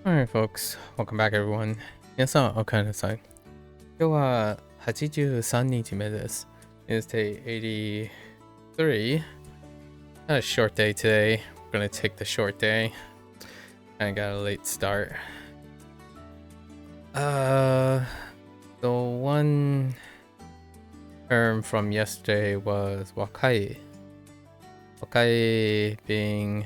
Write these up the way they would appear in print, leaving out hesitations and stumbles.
Alright, folks. Welcome back, everyone. 皆さん、おかえりなさい。今日は83日目です。It's day 83. Not a short day today. We're gonna take the short day. I got a late start. The one term from yesterday was wakai. Wakai being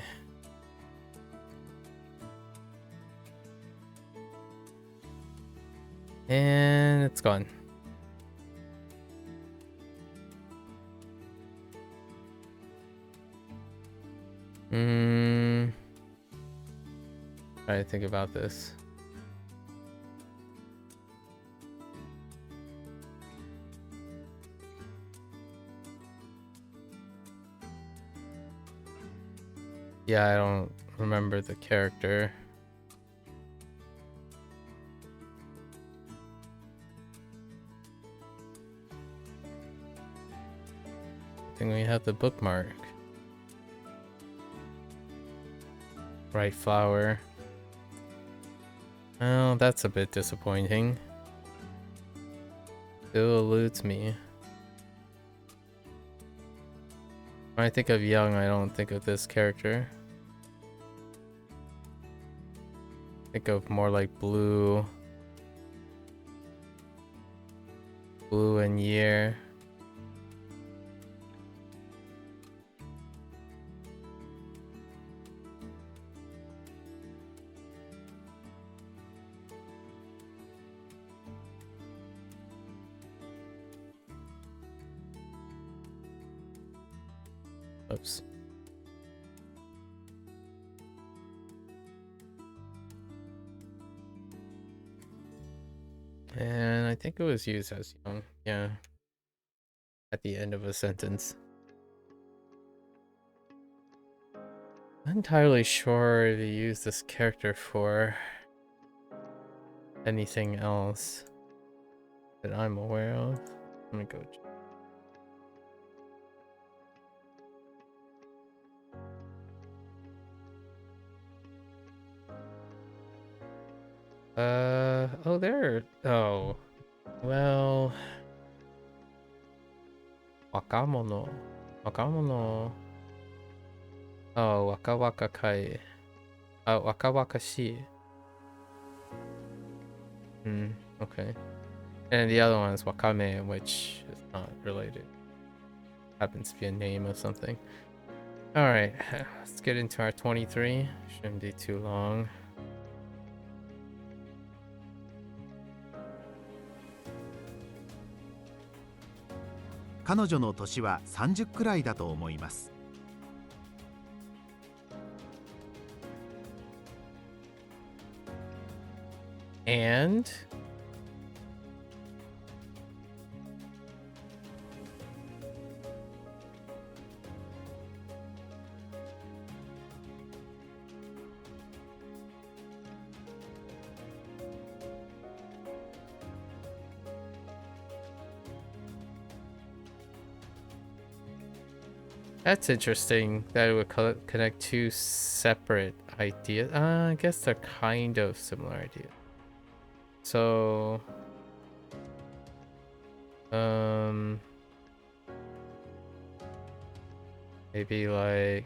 and it's gone. Try to think about this. Yeah, I don't remember the character. I think we have the bookmark. Right flower. Oh, that's a bit disappointing. Still eludes me. When I think of young, I don't think of this character. Think of more like blue. Blue and year. Oops. And I think it was used as young, yeah. At the end of a sentence. Not entirely sure if you use this character for anything else that I'm aware of. Let me go check. Oh, there. Oh, well, wakamono. Wakamono. Oh, waka waka kai. Waka waka shi. Okay. And the other one is wakame, which is not related. Happens to be a name of something. Alright, let's get into our 23. Shouldn't be too long.彼女の年は30くらいだと思います。And that's interesting that it would connect two separate ideas. I guess they're kind of similar ideas. So, maybe like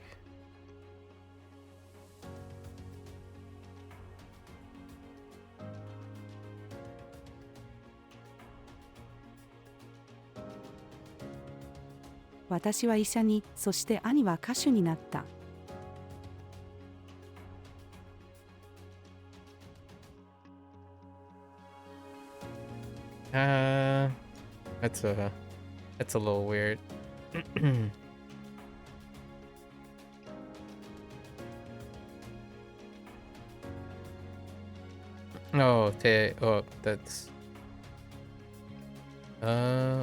私は医者に、そして兄は歌手になった。that's a little weird. Oh, that's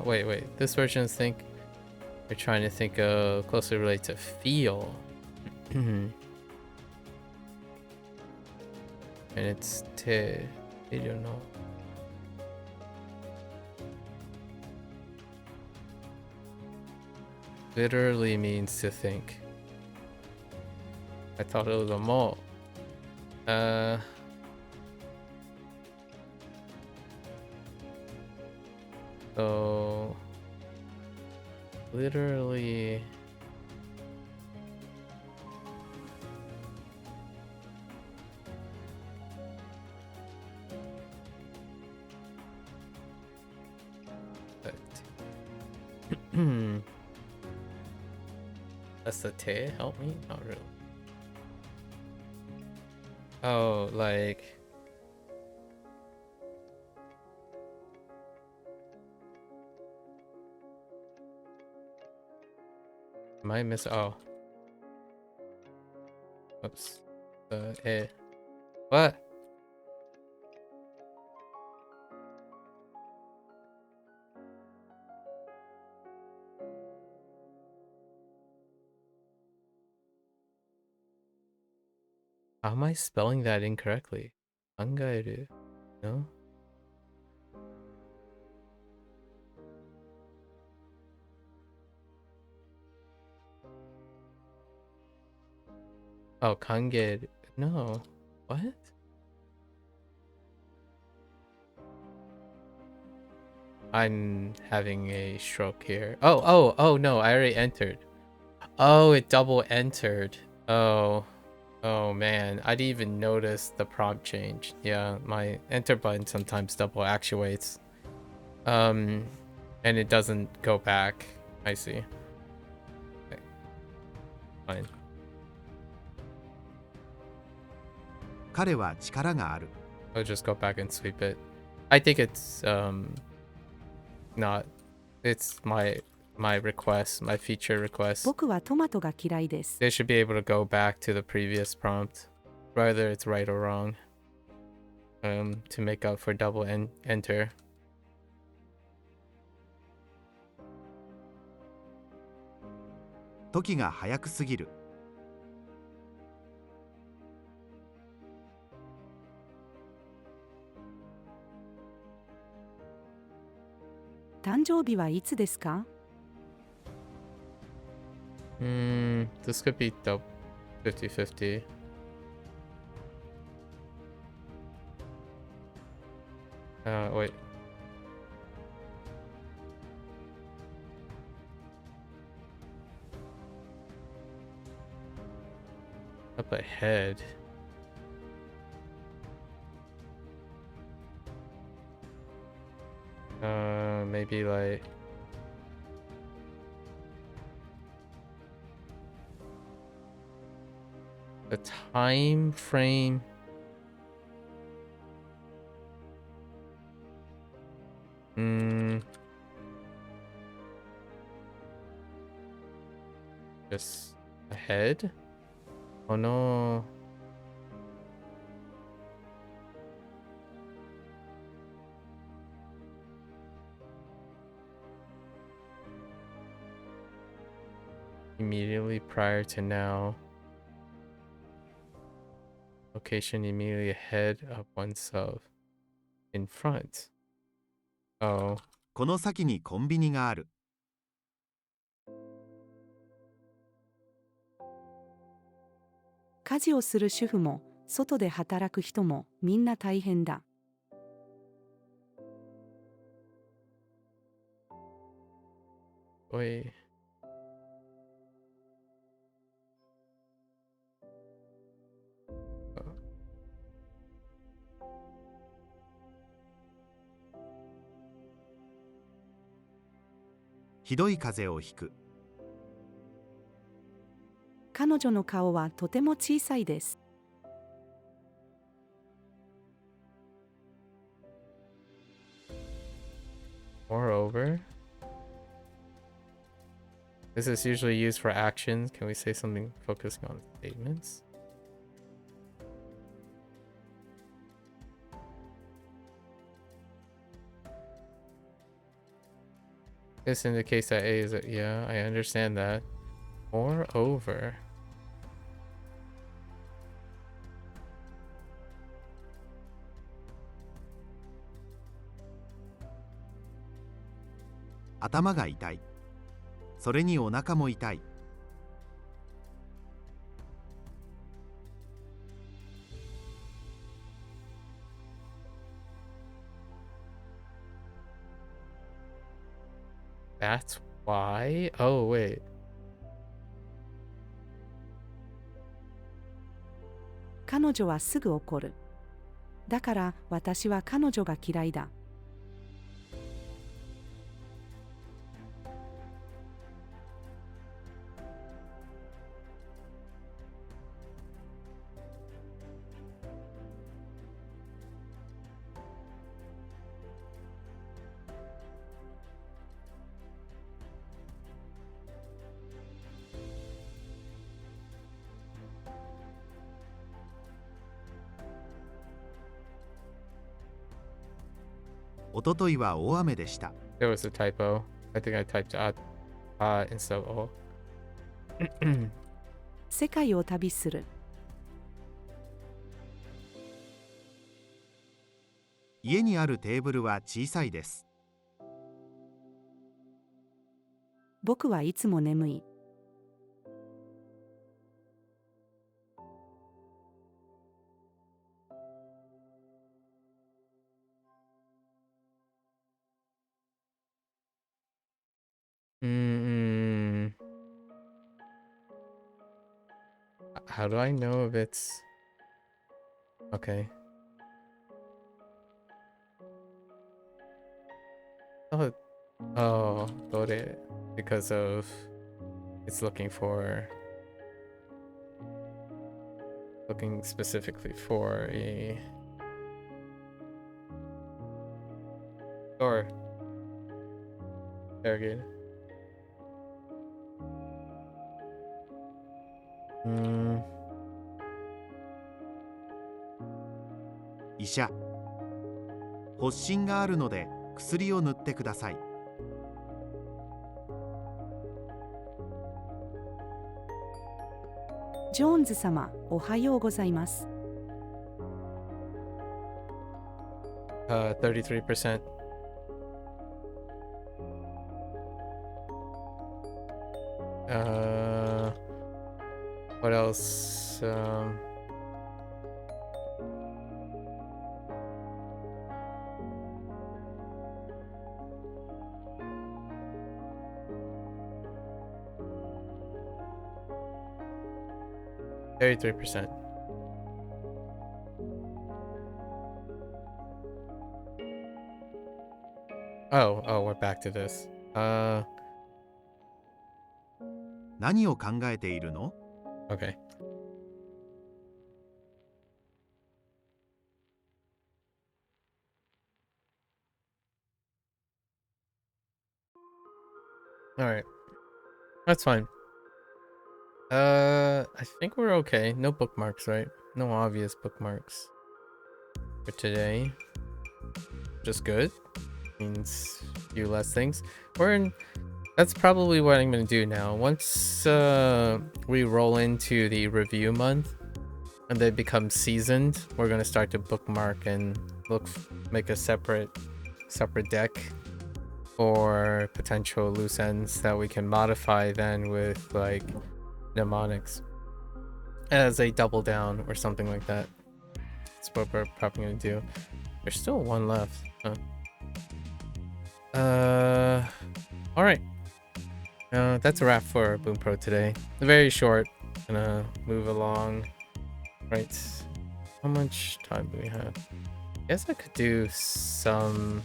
wait. This version think we're trying to think of closely related to feel. And it's te. I don't know. Literally means to think. I thought it was a mo. So literally that's the te help me? Not really. Oh, like am I miss oh. Oops. What? How am I spelling that incorrectly? Angaeru? No? Oh, kangeru. No. What? I'm having a stroke here. Oh no, I already entered. Oh, it double entered. Oh man, I didn't even notice the prompt change. Yeah, my enter button sometimes double actuates. And it doesn't go back. I see. Okay. Fine. 彼は力がある。 I'll just go back and sweep it. I think it's not it's my request, my feature request. 僕はトマトが嫌いです。 They should be able to go back to the previous prompt, whether it's right or wrong, to make up for double enter. 時が早くすぎる。 誕生日はいつですか？ This could be double 50-50. Wait. Up ahead. Maybe like the time frame. Just ahead? Oh no. Immediately prior to now. Location immediately ahead of oneself. In front. Oh. この先にコンビニがある。 家事をする主婦も外で働く人もみんな大変だ。 Wait. Oh. ひどい風邪をひく。 彼女の顔はとても小さいです。 Moreover, this is usually used for actions. Can we say something focusing on statements? This indicates that A is a, yeah, I understand that. Moreover, 頭が痛い。それにお腹も痛い。 I That's why? Oh, wait. "彼女はすぐ怒る。だから私は彼女が嫌いだ。おとといは大雨でした。 There was a typo. I think I typed instead of O. 世界を旅する。家にあるテーブルは小さいです。僕はいつも眠い。How do I know if it's okay? Oh, dore, because of it's looking specifically for a or interrogated. 医者、発疹があるので薬を塗ってください。ジョーンズ様、おはようございます。33%. What else? $33%. Oh, we're back to this. 何を考えているの？ Okay. All right. That's fine. I think we're okay. No bookmarks, right? No obvious bookmarks for today. Just good. Means a few less things. That's probably what I'm gonna do now. Once we roll into the review month and they become seasoned, we're gonna start to bookmark and make a separate deck for potential loose ends that we can modify then with like mnemonics as a double down or something like that. That's what we're probably gonna do. There's still one left. Huh? All right. That's a wrap for Bunpro today. Very short. Gonna move along. Right. How much time do we have? Guess I could do some.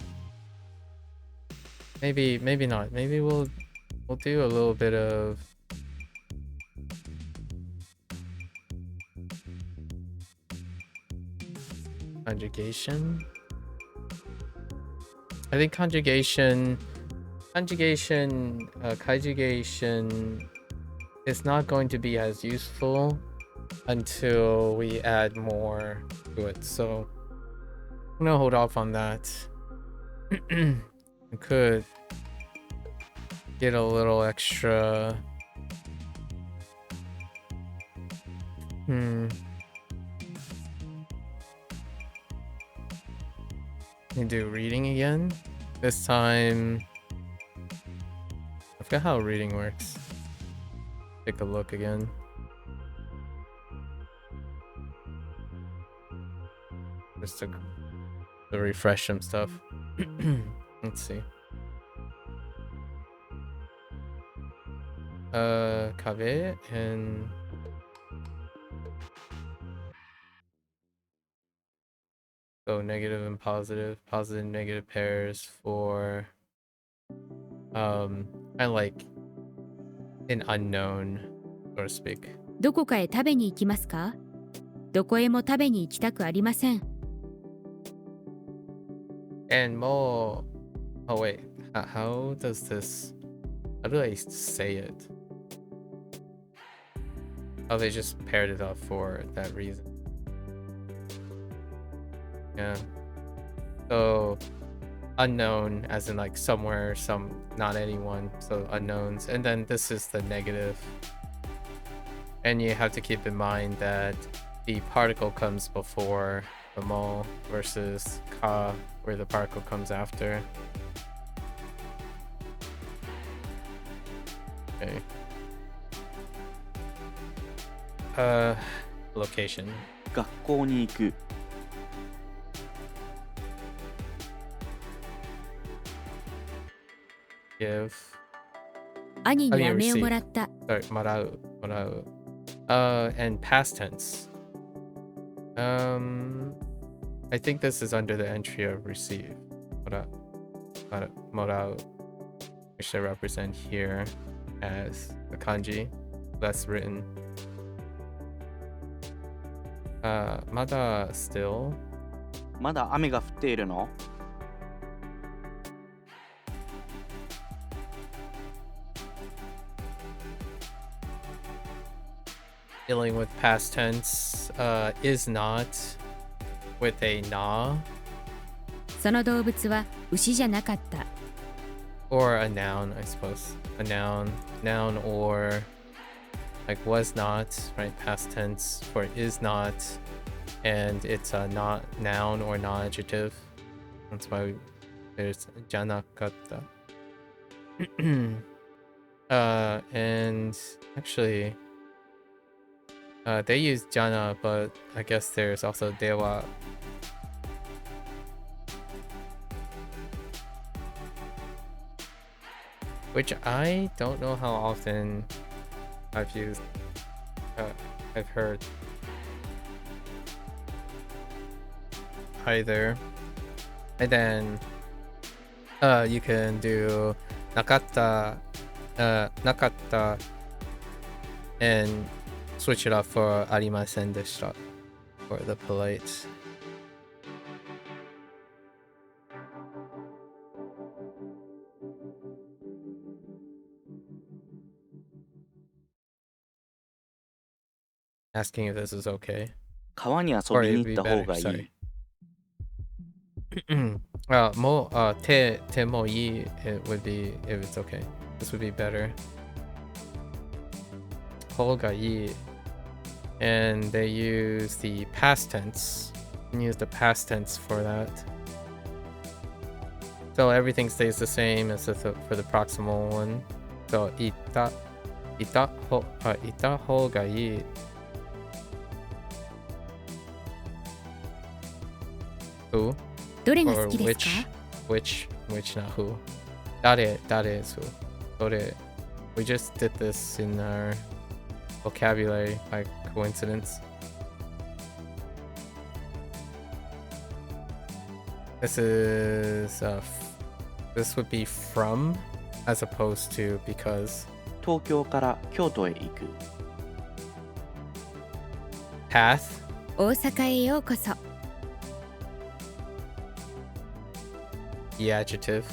Maybe not. Maybe we'll do a little bit of conjugation. I think conjugation, kaijugation is not going to be as useful until we add more to it. So I'm gonna hold off on that. We could get a little extra. You do reading again. This time, I forgot how reading works. Take a look again. Just to refresh some stuff. Let's see. Kabe and so negative and positive, positive and negative pairs for kind of like an unknown, so to speak. どこかへ食べに行きますか？どこへも食べに行きたくありません。And mo, oh wait, how does this, how do I say it? Oh, they just paired it up for that reason. Yeah. So unknown as in like somewhere, some, not anyone, so unknowns. And then this is the negative. And you have to keep in mind that the particle comes before the mo versus ka, where the particle comes after. Okay. Location. 学校に行く Give. 兄に I mean, 飴を receive. もらった。 Sorry, marau. And past tense. I think this is under the entry of receive. Morau, which I represent here as the kanji. That's written. Mada still. まだ雨が降っているの Dealing with past tense. Is not with a na. その動物は牛じゃなかった。Or a noun, I suppose. A noun. Noun or like was not, right? Past tense for is not. And it's a not noun or non-adjective. That's why there's janakata. And actually, they use jana, but I guess there's also dewa. Which I don't know how often I've used. I've heard either. And then you can do nakata, nakata, and switch it up for arimasen deshita for the polite. Asking if this is okay. 川に遊 Or び it に would 行 be った方 better. がい Sorry. い Te mo yi, it would be if it's okay. This would be better. Holga yi. And they use the past tense. You can use the past tense for that. So everything stays the same as for the proximal one. So ita holga yi. Who? どれが Or 好きですか？ which not who. Dare is who. Dore. We just did this in our vocabulary by coincidence. This is this would be from as opposed to because. 東京から京都へ行く Path. 大阪へようこそ。 The adjective,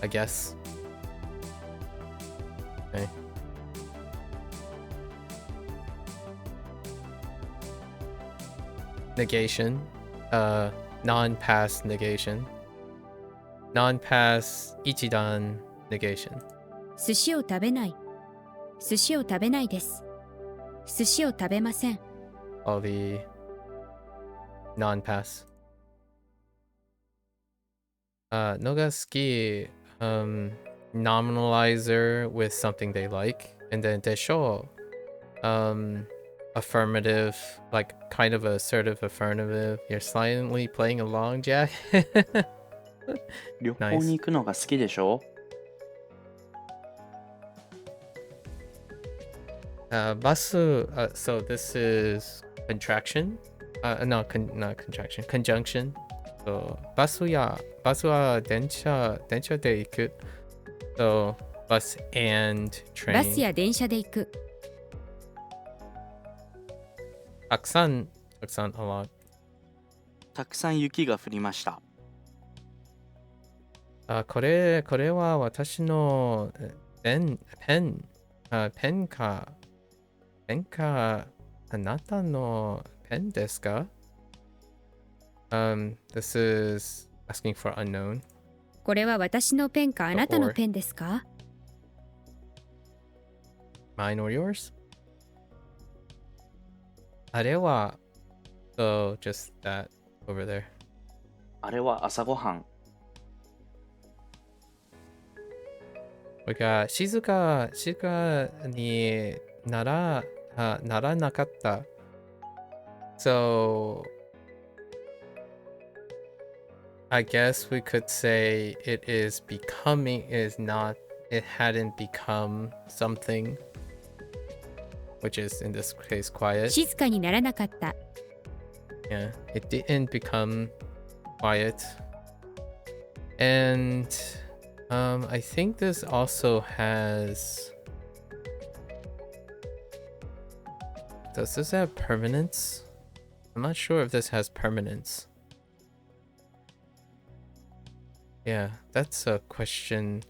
I guess. Okay. Negation. Non-pass negation. Non-pass ichidan negation. 寿司を食べない。寿司を食べないです。寿司を食べません。 All the non-pass. Nogaski, nominalizer with something they like, and then desho, affirmative, like kind of assertive affirmative. You're silently playing along, Jack. 旅行に行くのが好きでしょ basu, so this is contraction. No, not contraction. Conjunction. So, バスは電車で行く. So, bus and バス train. や電車で行く。たくさん a lot. たくさん雪が降りました。これは私のペンかあなたのペンですか？ This is asking for unknown. これは私のペンかあなたのペンですか？ Mine or yours? あれは So just that over there. あれは朝ごはん。これが静かにならなかった。So I guess we could say it hadn't become something, which is in this case quiet. 静かにならなかった。Yeah, it didn't become quiet. And I think this also has... Does this have permanence? I'm not sure if this has permanence. Yeah, that's a question.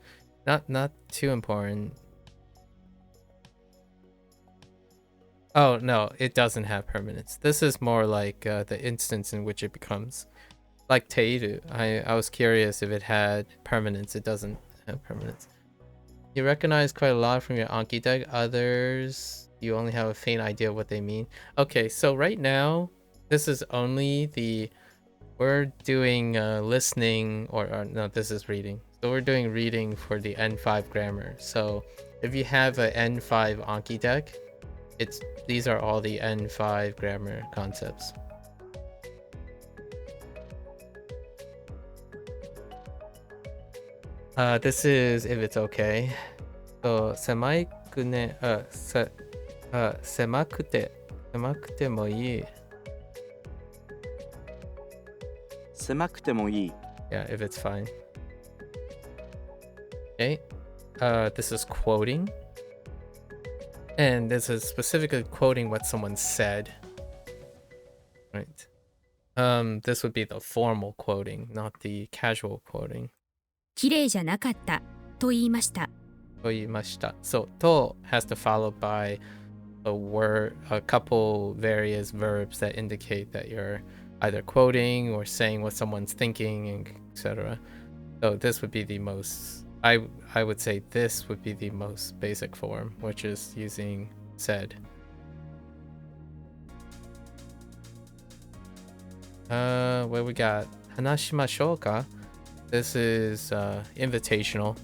Not too important. Oh, no, it doesn't have permanence. This is more like the instance in which it becomes. Like Teiru. I was curious if it had permanence. It doesn't have permanence. You recognize quite a lot from your Anki deck. Others, you only have a faint idea of what they mean. Okay, so right now, this is only the... We're doing listening, or no, this is reading. So we're doing reading for the N5 grammar. So if you have an N5 Anki deck, these are all the N5 grammar concepts. This is if it's okay. So 狭くてもいい. 狭くてもいい。 Yeah, if it's fine. Okay. This is quoting. And this is specifically quoting what someone said. Right. This would be the formal quoting, not the casual quoting. 綺麗じゃなかったと言いました。と言いました. So, と has to follow by a couple various verbs that indicate that you're either quoting or saying what someone's thinking, etc. So this would be the most, I would say this would be the most basic form, which is using said. What we got? Hanashimashou ka? This is invitational.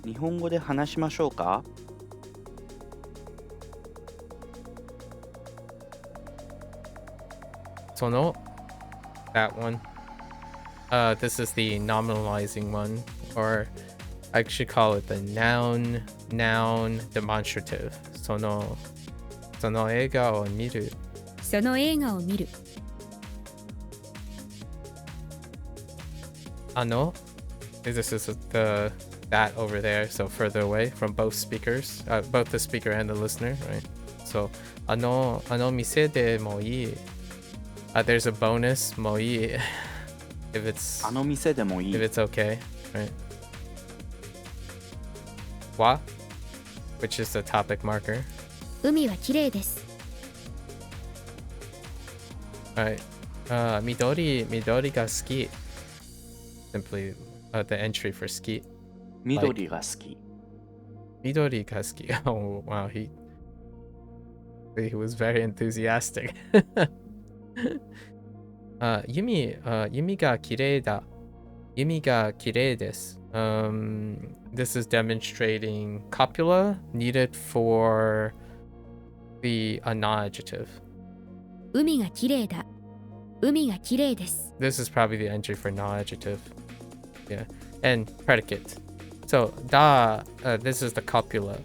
日本語で話しましょうか？ Sono, that one. This is the nominalizing one, or I should call it the noun demonstrative. その映画を見る. その映画を見る。 This is that over there, so further away from both speakers, both the speaker and the listener, right? So 店でもいい. There's a bonus, もいい if it's あの店でもいい。 if it's okay, right? Wa, which is the topic marker. 海は綺麗です。 Alright. 緑が好き. Simply the entry for 好き. 緑が好き。 緑が好き. Oh wow, he was very enthusiastic. 弓が綺麗だ. 弓が綺麗です. This is demonstrating copula needed for the non-adjective. 海が綺麗だ。海が綺麗です。 This is probably the entry for non-adjective. Yeah. And predicate. So, da, this is the copula.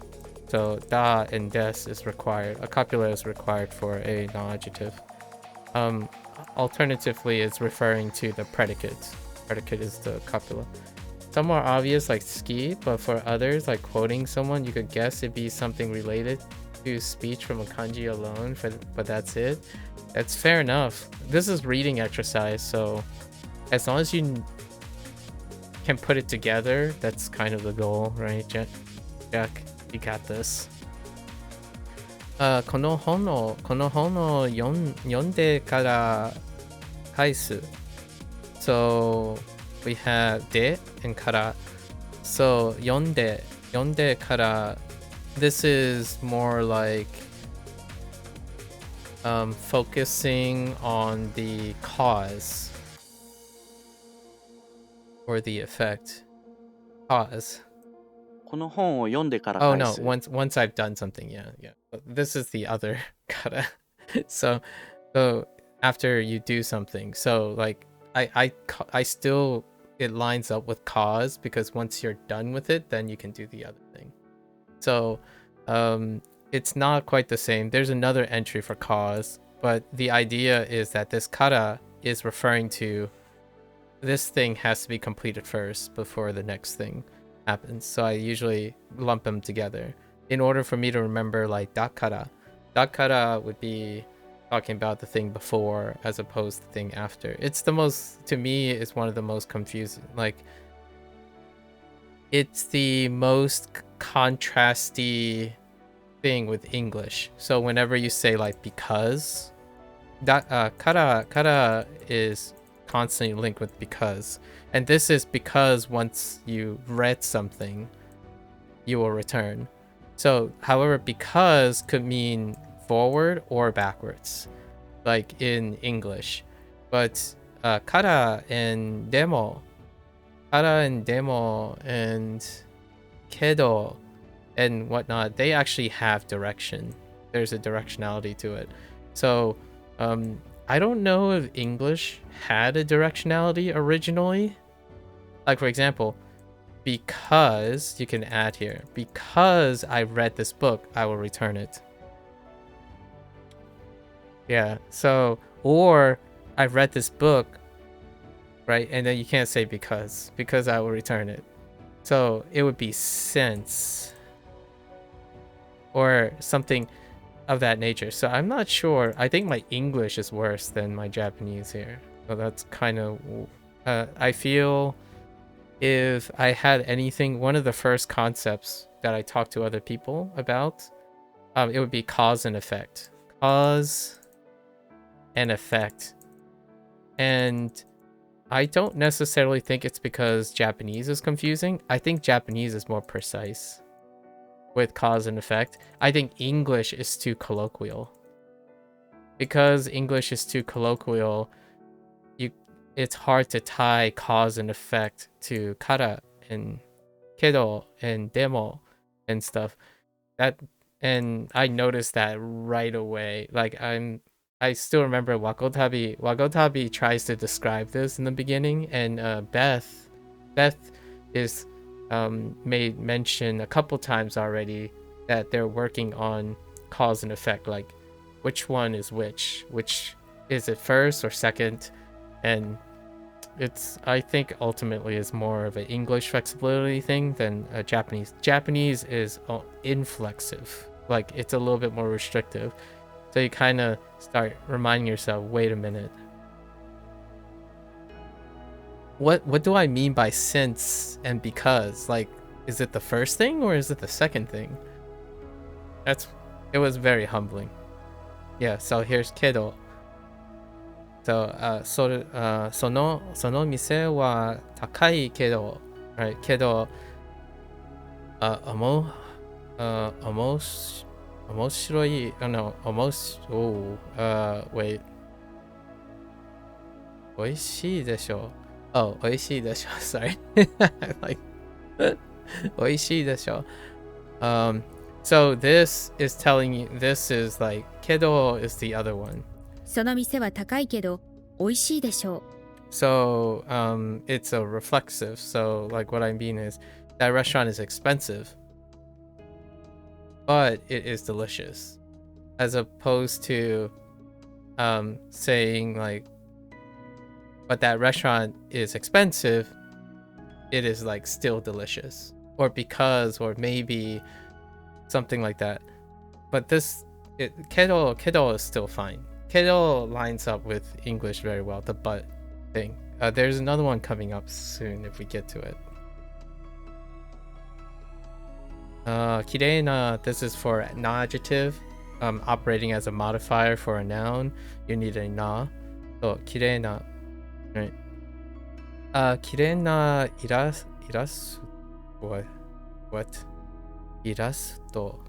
So da and des is required. A copula is required for a non-adjective. Alternatively, it's referring to the predicate. Predicate is the copula. Some are obvious, like ski, but for others, like quoting someone, you could guess it'd be something related to speech from a kanji alone, but that's it. That's fair enough. This is reading exercise, so as long as you can put it together, that's kind of the goal, right, Jack? You got this. この本を読んでから返す。So we have で and から。So 読んでから。This is more like focusing on the cause or the effect. Cause. この本を読んでから Oh 返 no, す。 once I've done something, yeah. This is the other kata. So after you do something, so like I still, it lines up with cause, because once you're done with it, then you can do the other thing. So it's not quite the same. There's another entry for cause, but the idea is that this kata is referring to this thing has to be completed first before the next thing happens. So I usually lump them together in order for me to remember, like dakara. Dakara would be talking about the thing before as opposed to the thing after. It's the most, to me, it's one of the most confusing. Like, it's the most contrasty thing with English. So whenever you say like because, that kara is constantly linked with because, and this is because once you read something, you will return. So however, because could mean forward or backwards, like in English, but kara and demo and kedo and whatnot, they actually have direction. There's a directionality to it. So I don't know if English had a directionality originally. Like, for example, because, you can add here, because I read this book, I will return it. Yeah, so, or I read this book, right? And then you can't say because I will return it. So it would be since, or something of that nature. So I'm not sure. I think my English is worse than my Japanese here. So that's kind of, I feel if I had anything, one of the first concepts that I talked to other people about, it would be cause and effect. Cause and effect. And I don't necessarily think it's because Japanese is confusing. I think Japanese is more precise with cause and effect. I think English is too colloquial. Because English is too colloquial, it's hard to tie cause and effect to kara and kedo and demo and stuff. And I noticed that right away. Like, I still remember Wakotabi. Wakotabi tries to describe this in the beginning, and Beth is made mention a couple times already that they're working on cause and effect, like which one is which is it, first or second. And it's, I think ultimately is more of an English flexibility thing than a Japanese. Japanese is inflexive, like it's a little bit more restrictive. So you kind of start reminding yourself, wait a minute, what do I mean by since and because? Like, is it the first thing or is it the second thing? It was very humbling. Yeah, so here's kedo. So その店は高いけど、right? けど、面白い、no, wait. 美味しいでしょ。Oh, 美味しいでしょ. Sorry. Like, 美味しいでしょ. So this is telling you, this is like, けど is the other one. その店は高いけど美味しいでしょう。 So it's a reflexive. So like what I mean is that restaurant is expensive. but it is delicious, as opposed to saying like, but that restaurant is expensive, it is like still delicious, or because, or maybe something like that. But this, kedo is still fine. Kedo lines up with English very well, the but thing. There's another one coming up soon if we get to it. Kireina, this is for an adjective, operating as a modifier for a noun. You need a na. So kireina, right? Kireina iras what? Irasto.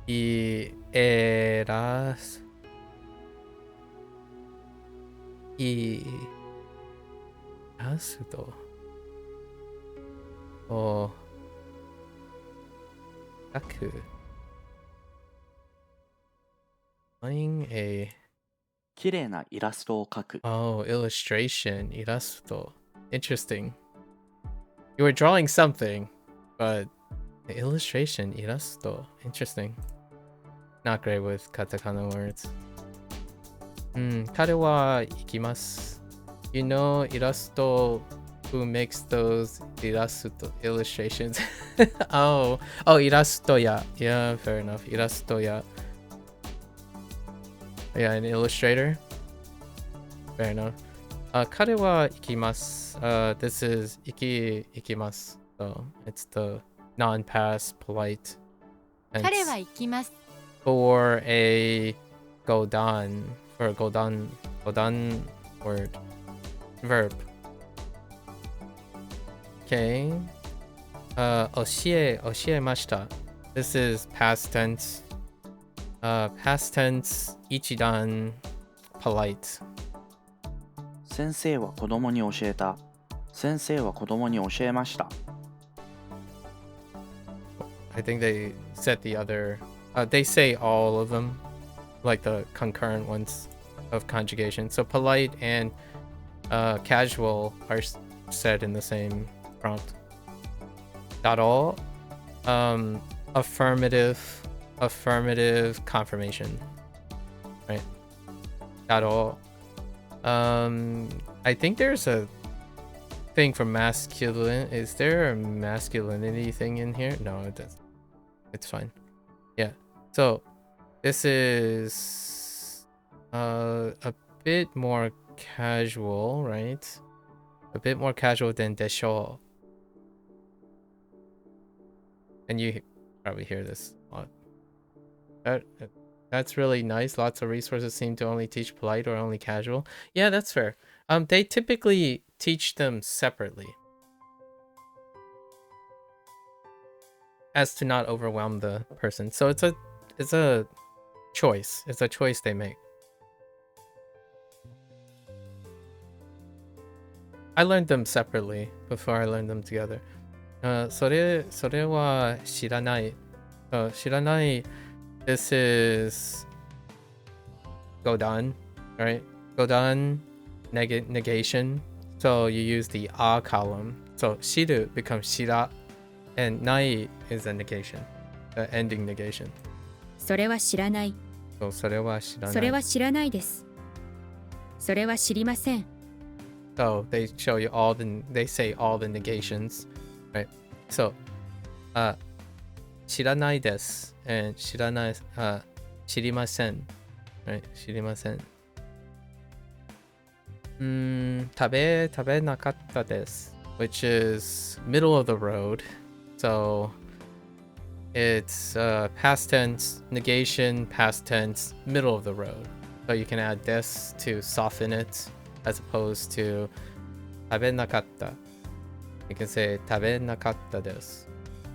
Irasto. Oh, MAKU. Playing a 綺麗なイラストを描く。 oh illustration, irasto. Interesting. You were drawing something, but the illustration, irasto. Interesting. Not great with katakana words. 彼は行きます。You know Irasto, who makes those illustrations? oh, Irasto, yeah. Yeah, fair enough. Irasto, yeah. Yeah, an illustrator. Fair enough. 彼は行きます。This is 行きます。So it's the non-pass polite tense. 彼は行きます。 For a godan, for a godan word, verb. Okay. 教えました. This is past tense. Past tense, 一段 polite. 先生は子供に教えた。先生は子供に教えました。 I think they said the other. They say all of them, like the concurrent ones of conjugation. So polite and casual are said in the same prompt. Not all. Affirmative confirmation. Right. Not all. I think there's a thing for masculine. Is there a masculinity thing in here? No, it doesn't. It's fine. Yeah. So this is a bit more casual, right? A bit more casual than desho. And you probably hear this a lot. That's really nice. Lots of resources seem to only teach polite or only casual. Yeah, that's fair. They typically teach them separately, as to not overwhelm the person. So it's a choice. It's a choice they make. I learned them separately before I learned them together. それは知らない。知らない This is godan, right? Godan negation. So you use the a column. So shiru becomes shira, and nai is a negation, the ending negation. それは知らない。 So それは知らない。それは知らないです。それは知りません。 So they show you they say all the negations, right? So, 知らないです and 知らない、知りません right? 知りません。食べなかったです which is middle of the road. So it's past tense, negation, past tense, middle of the road. So you can add this to soften it as opposed to 食べなかった. You can say 食べなかったです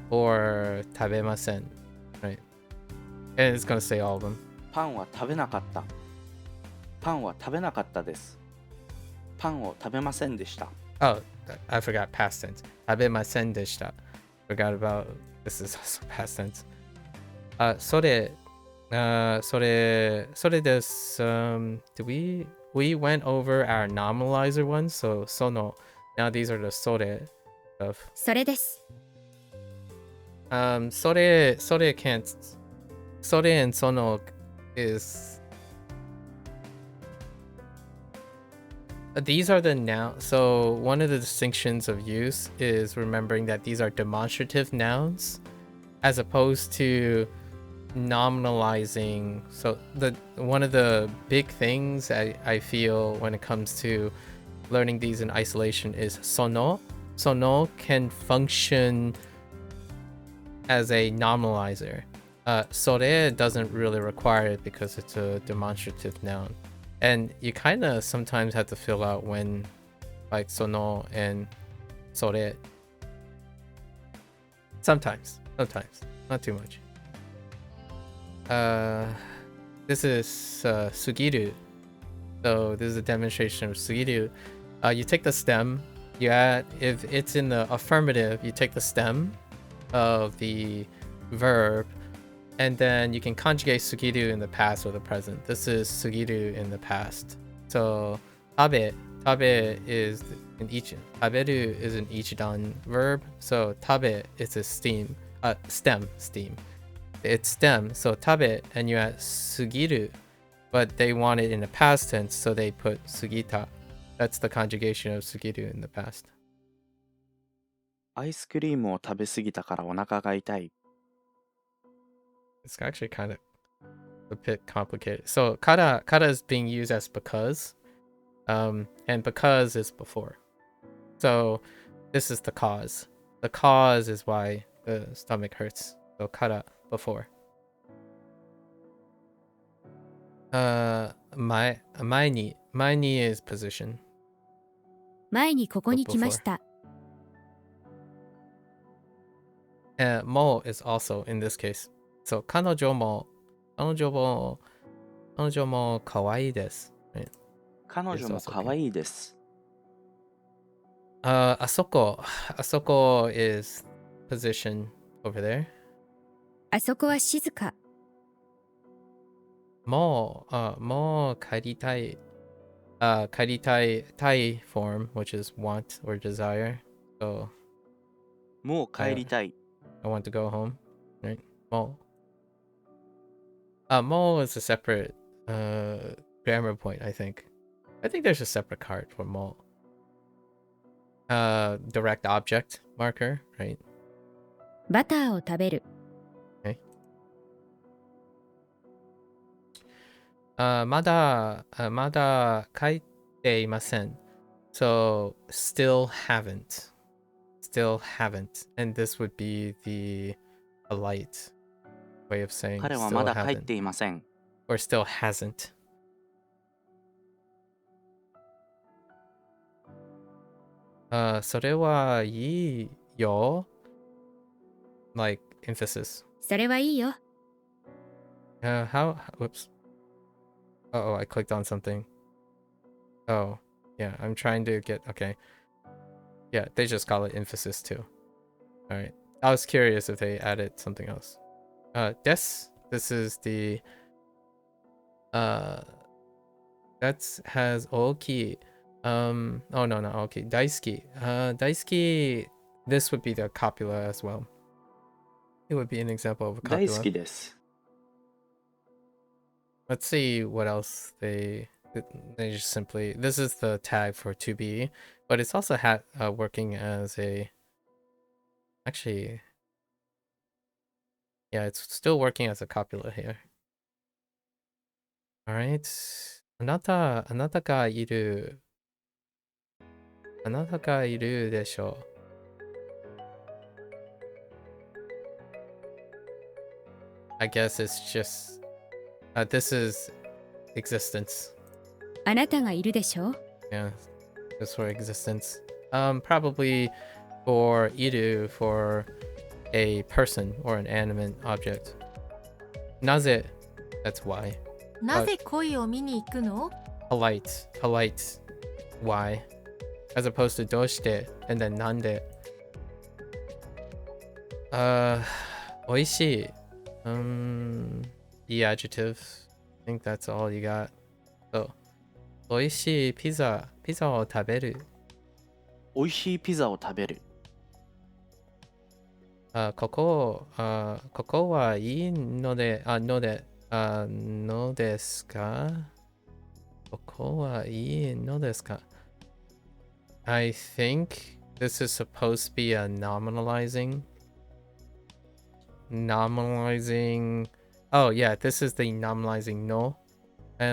or 食べません right? And it's gonna say all of them. パンは食べなかった。パンは食べなかったです。パンを食べませんでした。 Oh, I forgot past tense. 食べませんでした. Forgot about this is also past tense. それです。We went over our nominalizer ones, so sono. Now these are the sore stuff. それです。Sore can't. Sore and sono is. These are the noun. So one of the distinctions of use is remembering that these are demonstrative nouns, as opposed to nominalizing. So one of the big things I feel when it comes to learning these in isolation is sono. Sono can function as a nominalizer. Sore doesn't really require it because it's a demonstrative noun. And you kind of sometimes have to fill out when, like, sono and sore. Sometimes, not too much. This is sugiru. So this is a demonstration of sugiru. You take the stem, you add, if it's in the affirmative, you take the stem of the verb, and then you can conjugate sugiru in the past or the present. This is sugiru in the past. So tabe is an taberu is an ichidan verb. So tabe is a stem. It's stem. So tabe, and you add sugiru, but they want it in the past tense, so they put sugita. That's the conjugation of sugiru in the past. アイスクリームを食べ過ぎたからお腹が痛い。 It's actually kind of a bit complicated. So kara is being used as because, and because is before. So this is the cause. The cause is why the stomach hurts. So kara, before. Mae ni is position. 前にここに来ました。 Mo is also in this case. So 彼女も可愛いです。Right? 彼女も可愛いです。あそこ is position over there. あそこは静か。もう帰りたい。帰りたい form, which is want or desire. So もう帰りたい。 I want to go home. Right? Mo. Mo is a separate grammar point, I think. I think there's a separate card for mo. Direct object marker, right? バターを食べる。 Okay. まだ帰っていません. So still haven't. And this would be the polite way of saying 彼は still まだ帰っ haven't ていません。 or still hasn't. それはいいよ. Like emphasis. それはいいよ。 Whoops. Oh, I clicked on something. Oh, yeah, I'm trying to get, okay. Yeah, they just call it emphasis too. Alright. I was curious if they added something else. This is the, that has oki. Oh no, not oki. Daisuki. Daisuki, this would be the copula as well. It would be an example of a 大好 copula. きです。 Let's see what else they just simply, this is the tag for to be, but it's also working as a, actually, yeah, it's still working as a copula here. All right. あなたがいるでしょう. I guess it's just, this is existence. あなたがいるでしょう。 Yeah, just for existence. Probably for iru, for a person or an animate object. Naze, that's why. なぜ恋を見に行くの？ Polite, why? As opposed to doshite and then nande. 美味しい. The adjective. I think that's all you got. So, 美味しいピザを食べる. 美味しいピザを食べる。ここはいいので、のですか？ここはいいのですか? I think this is supposed to be a nominalizing. Oh yeah, this is the nominalizing no. I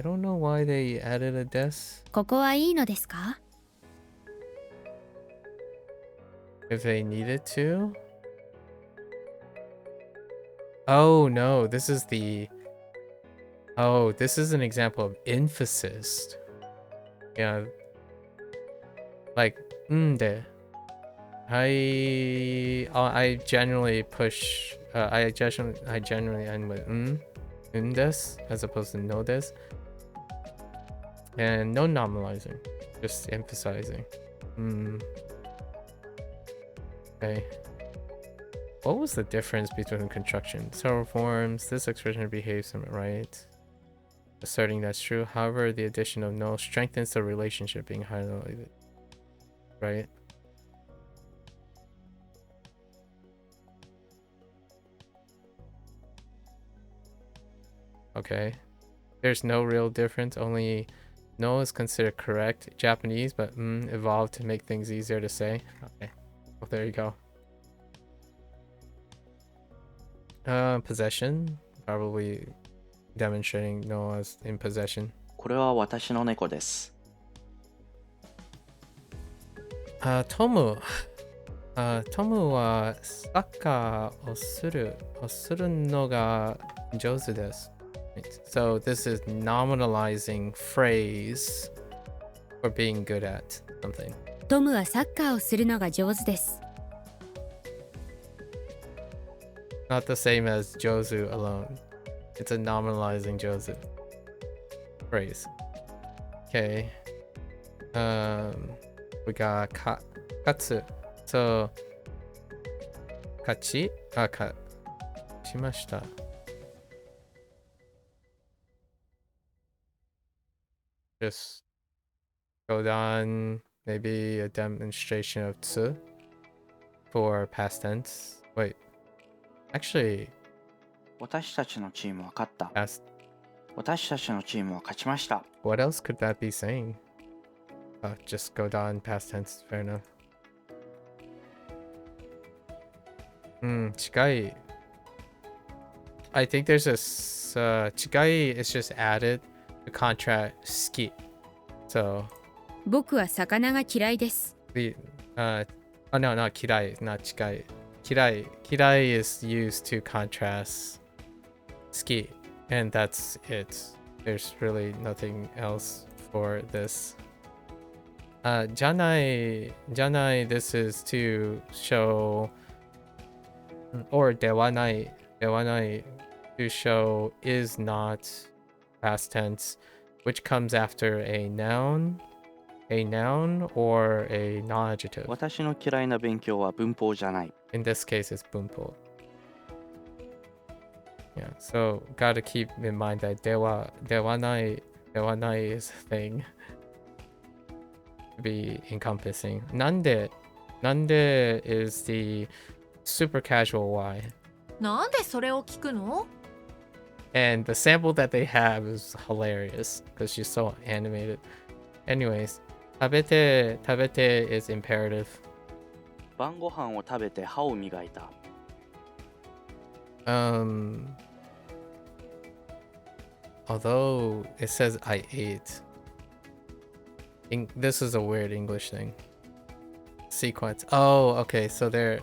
don't know why they added a des. ここはいいのですか？ If they needed to. Oh no, this is the. Oh, this is an example of emphasis. Yeah. Like, de. I generally push. I generally end with des as opposed to no des. And no nominalizing, just emphasizing. Okay. What was the difference between construction? Several forms. This expression behaves somewhat right. Asserting that's true. However, the addition of no strengthens the relationship being highlighted. Right? Okay. There's no real difference. Only no is considered correct Japanese, but evolved to make things easier to say. Okay. Well, there you go. Possession. Probably demonstrating no as in possession. これは私の猫です。トムはサッカーをするのが上手です。So this is nominalizing phrase for being good at something. トムはサッカーをするのが上手です。 Not the same as Jozu alone. It's a nominalizing Jozu phrase. Okay. We got katsu. So, kachi? Shimashita. Just go down. Maybe a demonstration of tsu for past tense. Wait. Actually, 私たちのチームは勝った。 past. 私たちのチームは勝ちました。 What else could that be saying? Just go down past tense. Fair enough. 近い. I think there's this 近い is just added to contract 好き. So 僕は魚が嫌いです。 the no, not 嫌い, not 近い. 嫌い is used to contrast 好き, and that's it. There's really nothing else for this. じゃない this is to show, or ではない to show is not past tense, which comes after a noun or a non-adjective. 私の嫌いな勉強は文法じゃない。 In this case, it's Bunpro. Yeah, so gotta keep in mind that ではない is a thing to be encompassing. なんで is the super casual why. なんでそれを聞くの？ And the sample that they have is hilarious because she's so animated. Anyways, 食べて is imperative. 晩ご飯を食べて歯を磨いた。 Although it says I ate. This is a weird English thing. Sequence. Oh, okay. So they're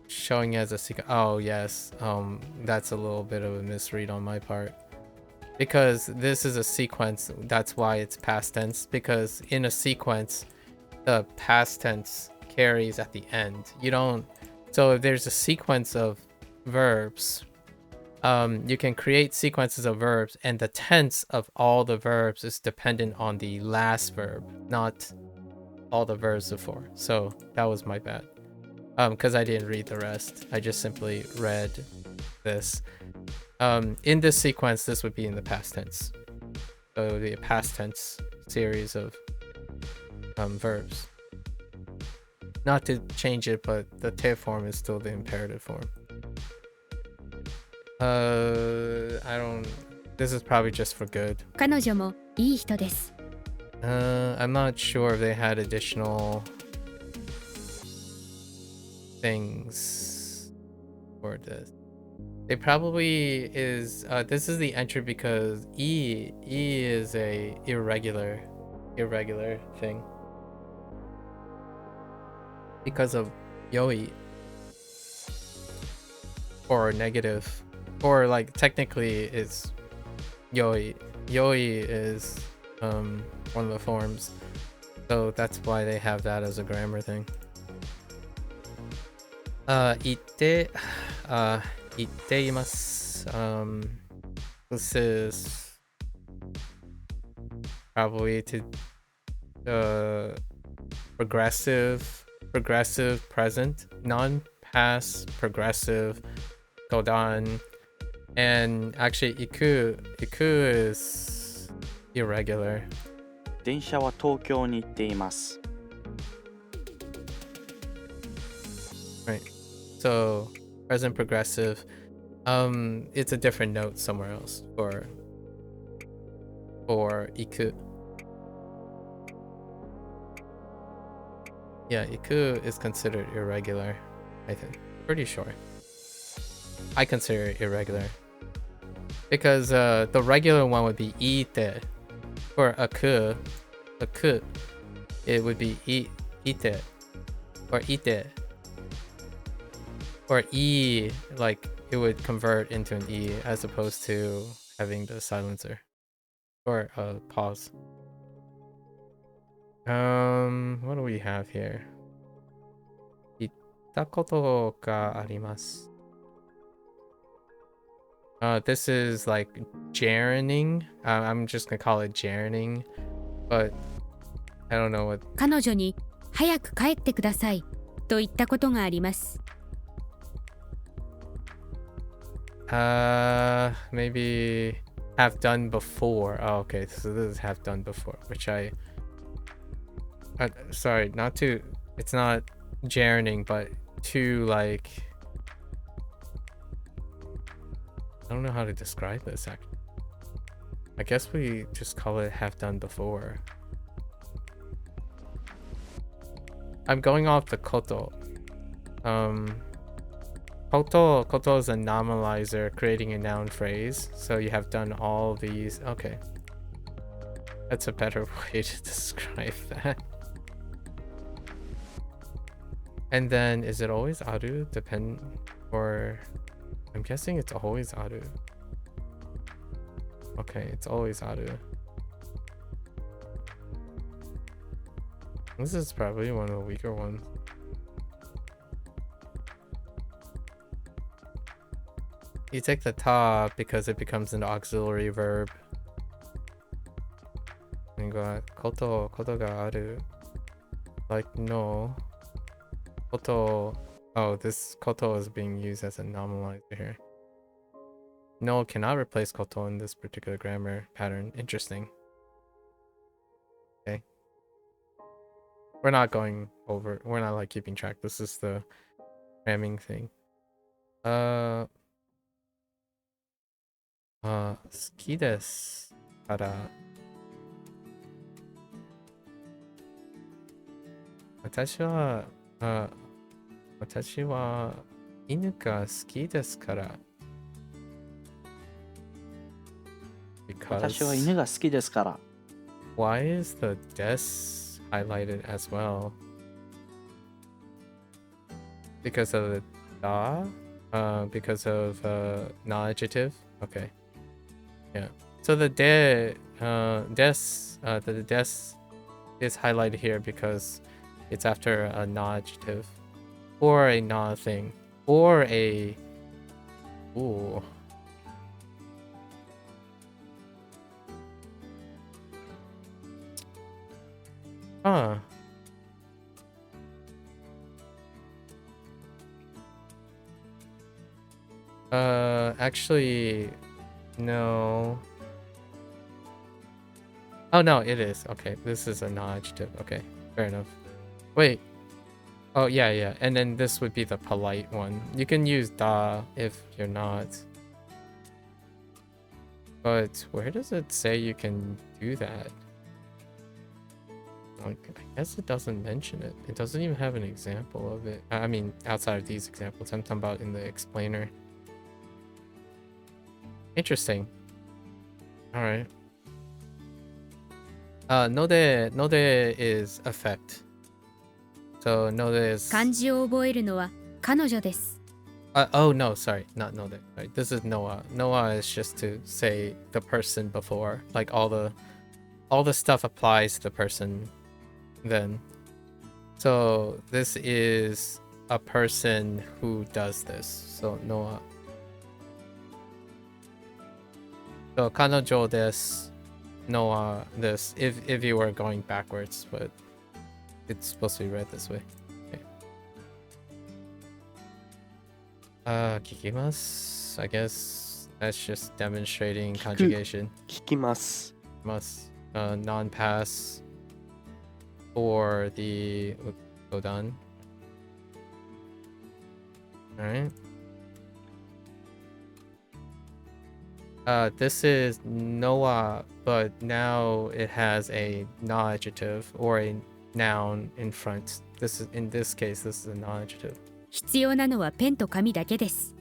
showing as a sequence. Oh, yes. That's a little bit of a misread on my part. Because this is a sequence, that's why it's past tense. Because in a sequence, the past tense carries at the end. You don't. So if there's a sequence of verbs, you can create sequences of verbs, and the tense of all the verbs is dependent on the last verb, not all the verbs before. So that was my bad. Because I didn't read the rest. I just simply read this. In this sequence, this would be in the past tense. So the past tense series of verbs. not to change it, but the te form is still the imperative form. I don't. This is probably just for good. 彼女もいい人です。I'm not sure if they had additional things for this. They probably is. This is the entry because E is a irregular thing because of yoi or negative, or like technically it's yoi. Yoi is one of the forms, so that's why they have that as a grammar thing. Itte, itteimasu. This is probably to progressive present, non-past progressive godan, and actually iku is irregular. 電車は東京に行っています。 Right. So present progressive. It's a different note somewhere else for iku. Yeah, iku is considered irregular, I think. Pretty sure. I consider it irregular. Because the regular one would be ite. For aku, it would be ite. Or ite. Or E, like it would convert into an E as opposed to having the silencer or pause. What do we have here? Ittakoto ga arimasu. This is like gerunding. I'm just gonna call it gerunding, but I don't know what. 彼女に早く帰ってくださいと言ったことがあります。 Maybe have done before. Oh, okay, so this is have done before, which sorry, not to, it's not gerunding, but to like, I don't know how to describe this actually. I guess we just call it have done before. I'm going off the koto. Koto is a nominalizer creating a noun phrase. So you have done all these. Okay. That's a better way to describe that. And then is it always aru? Or I'm guessing it's always aru. Okay, it's always aru. This is probably one of the weaker ones. You take the ta because it becomes an auxiliary verb. And go koto ga aru. Like no. Koto. Oh, this koto is being used as a nominalizer here. No cannot replace koto in this particular grammar pattern. Interesting. Okay. We're not going over. We're not like keeping track. This is the cramming thing. 好きですから私は犬が好きですから 私は犬が好きですから。 Why is the des highlighted as well? Because of the da? Because of non-adjective? Okay. Yeah. So the des is highlighted here because it's after a non-adjective or a non-thing or a ooh. Huh. Actually, no. Oh no, it is. Okay, this is a non-adjective. Okay, fair enough. Wait. Oh, yeah, yeah. And then this would be the polite one. You can use da if you're not. But where does it say you can do that? Like, I guess it doesn't mention it. It doesn't even have an example of it. I mean, outside of these examples, I'm talking about in the explainer. Interesting. Alright. Node is effect. So node is... 漢字を覚えるのは彼女です。oh no, sorry, not node. Right, this is Noah. Noah is just to say the person before. Like all the stuff applies to the person then. So this is a person who does this. So Noah. So 彼女です。Noah this. If you were going backwards, but it's supposed to be read this way. Okay. 聞きます。I guess that's just demonstrating conjugation. 聞きます。 Must non-pass for the Godan. Alright. This is Noah, but now it has a non-adjective or a noun in front. This is, in this case, this is a non-adjective. 必要なのはペンと紙だけです。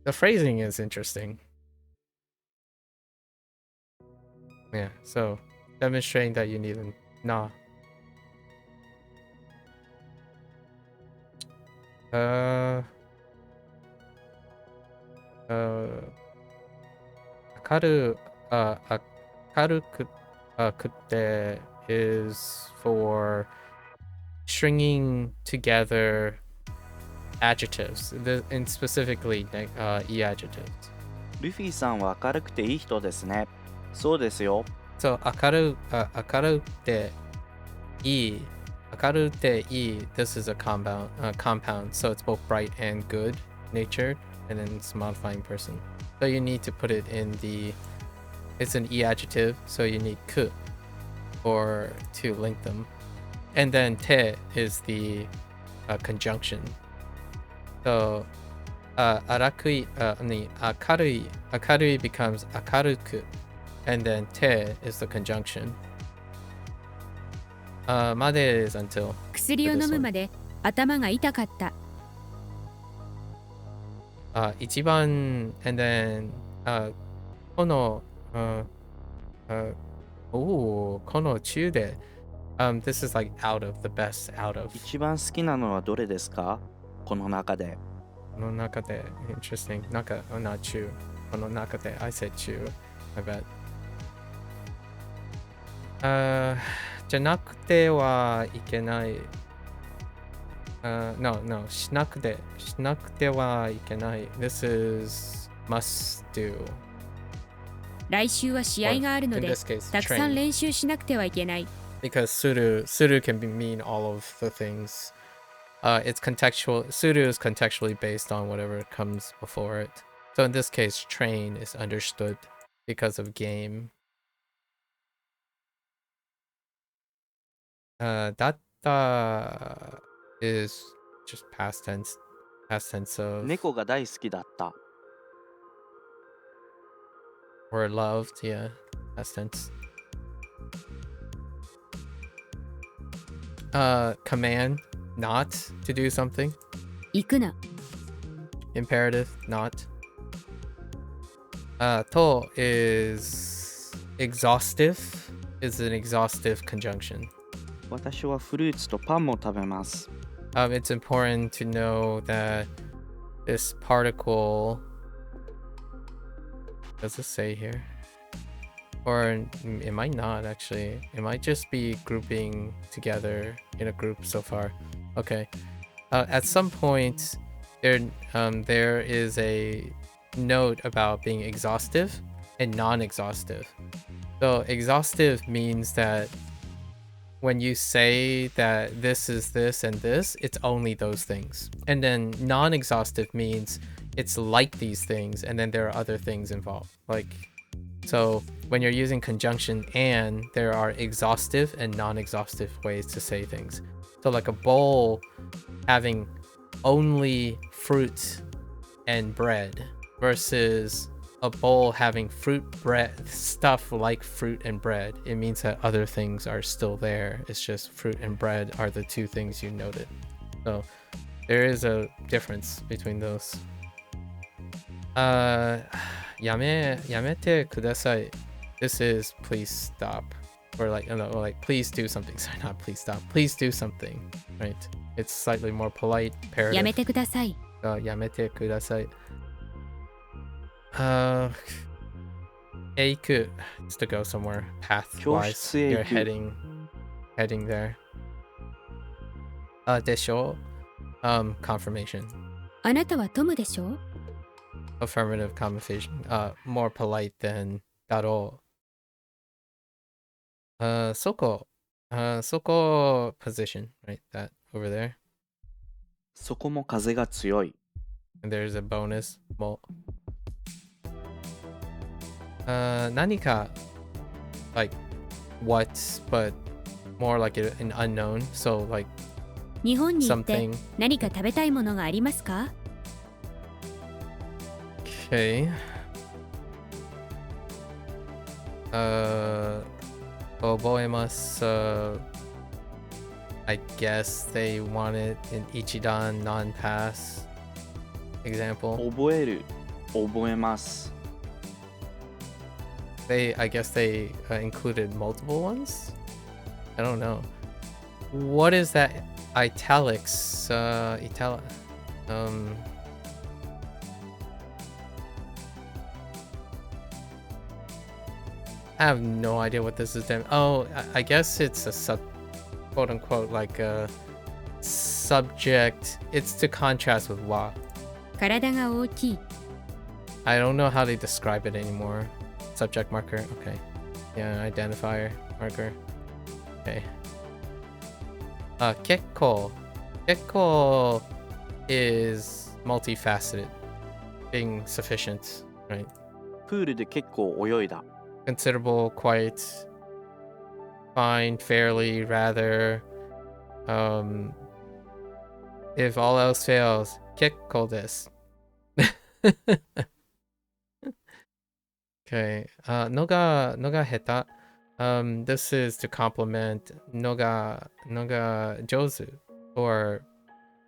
The phrasing is interesting. Yeah, so demonstrating that you need a na. Akaru is for stringing together adjectives, and specifically e adjectives. ルフィさんは明るくていい人ですね。そうですよ。 So 明るくていい this is a compound, so it's both bright and good natured, and then it's a modifying person. So you need to put it in the, it's an e adjective, so you need ku or to link them. And then te is the conjunction. So arakui, akarui becomes akaruku, and then te is the conjunction. Made is until. 薬を飲むまで頭が痛かった。Ichiban, and then kono kono chude. This is like out of, the best out of. 一番好きなのはどれですか？この中で。この中で interesting. Naka, not chu. この中で I said chu. I bet. じゃなくてはいけない。No, しなくてはいけない。This is must do. 来週は試合があるの In で this case, たくさん train. 練習しなくてはいけない。 Because suru can mean all of the things. It's contextual. Suru is contextually based on whatever comes before it. So in this case, train is understood because of game. Datta is just past tense of 猫が大好きだった。 or loved, yeah, past tense. Command not to do something. 行くな。 Imperative not. To is exhaustive, is an exhaustive conjunction. 私はフルーツとパンも食べます。It's important to know that this particle, does it say here? Or it might not actually. It might just be grouping together in a group so far. Okay. At some point, there is a note about being exhaustive and non-exhaustive. So exhaustive means that when you say that this is this and this, it's only those things. And then non-exhaustive means it's like these things, and then there are other things involved. Like, so when you're using conjunction and, there are exhaustive and non-exhaustive ways to say things. So like a bowl having only fruit and bread versus a bowl having fruit, bread, stuff like fruit and bread. It means that other things are still there. It's just fruit and bread are the two things you noted. So there is a difference between those. やめてください. This is please stop. Or like, no, like please do something. Sorry, not please stop. Please do something. Right? It's slightly more polite. やめてください。 やめてください. 行く is to go somewhere path 教 wise. 室へ You're 行く。 heading there. でしょ? Confirmation. あなたはトムでしょ？ Affirmative confirmation. More polite than だろう. そこ position, right? That over there. そこも風が強い。 And there's a bonus. Well, 何か like what, but more like an unknown. So like 日本に行って something. 何か食べたいものがありますか？ Okay. 覚えます。I guess they wanted an Ichidan non-pass example. 覚える。覚えます。 I guess they included multiple ones? I don't know. What is that italics? I have no idea what this is. Oh, I guess it's a quote unquote like a subject. It's to contrast with wa. 体が大きい。 I don't know how they describe it anymore. Subject marker. Okay. Yeah, identifier marker. Okay. 結構 is multifaceted. Being sufficient, right? プールで結構泳いだ。 Considerable, quite, fine, fairly, rather. If all else fails, 結構です. Okay. のが下手. This is to complement のが上手 or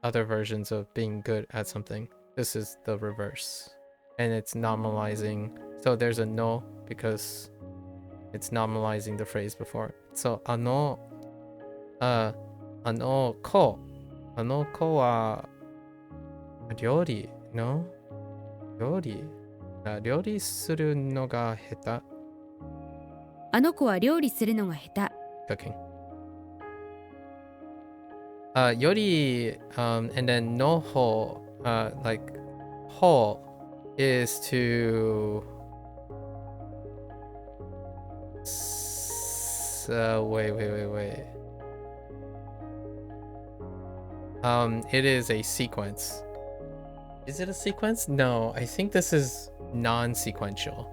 other versions of being good at something. This is the reverse. And it's nominalizing. So there's a no because it's nominalizing the phrase before. So あの子は料理するのが下手。あの子は料理するのが下手。 Cooking. より and then の方 like 方 is to wait. It is a sequence. Is it a sequence? No, I think this is non-sequential.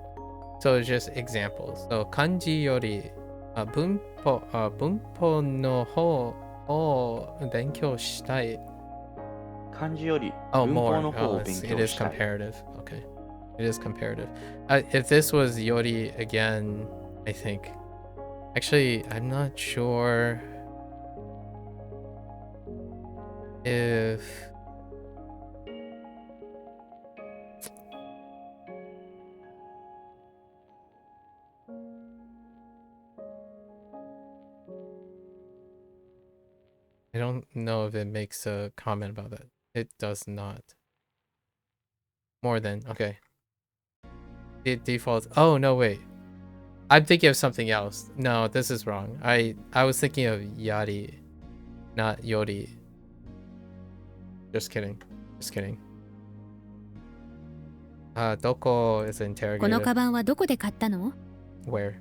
So it's just examples. So 漢字より文法の方を勉強したい。漢字より Oh, 文 more. 法の方を Oh, 勉 it 強 is したい。 comparative. Okay. It is comparative. If this was Yori again, I think. Actually, I'm not sure if... I don't know if it makes a comment about that. It does not. More than, okay. It defaults. Oh, no, wait. I'm thinking of something else. No, this is wrong. I was thinking of Yari, not Yori. Just kidding. Doko is この interrogative. カバンはどこで買ったの？ Where?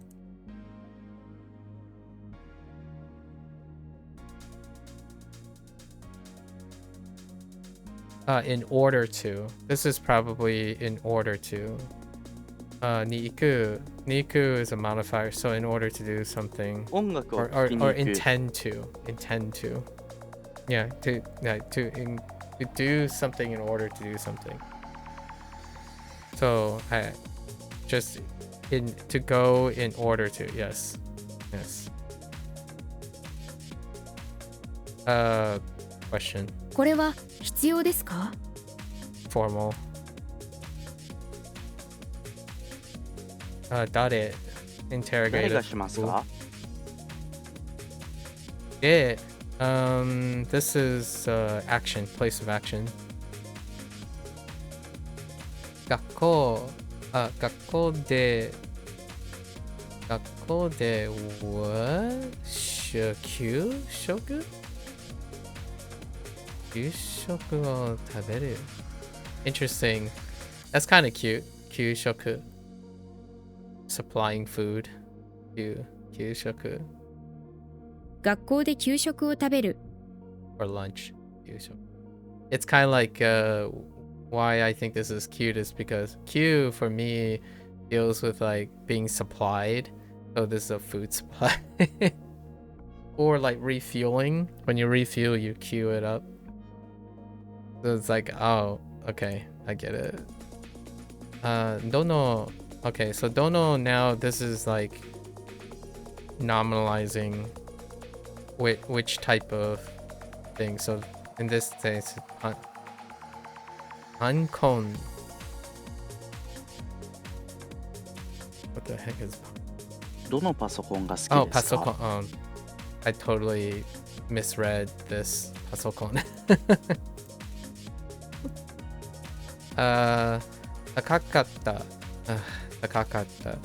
In order to. This is probably in order to. Niku. Niku is a modifier, so in order to do something. 音楽を Or 聴きに or 行く intend to. Intend to. Yeah, to do something in order to do something. So just to go in order to. Yes. Yes. Question. これは必要ですか？ Formal. Dare. 誰 Interrogative. がしますか？ It. This is action. Place of action. 学校で what? 給食を食べる Interesting. That's kind of cute. 給食 Supplying food. 給食学校で給食を食べる。 or lunch. 給食 It's kind of like why I think this is cute is because Q for me deals with like being supplied. So this is a food supply. Or like refueling. When you refuel, you queue it up. So it's like, oh, okay, I get it. Dono. Okay, so dono now this is like nominalizing which type of thing. So in this case, uncon. What the heck is? どのパソコンが好き Oh, ですか？ pasokon. I totally misread this pasokon. 高かった。高かった。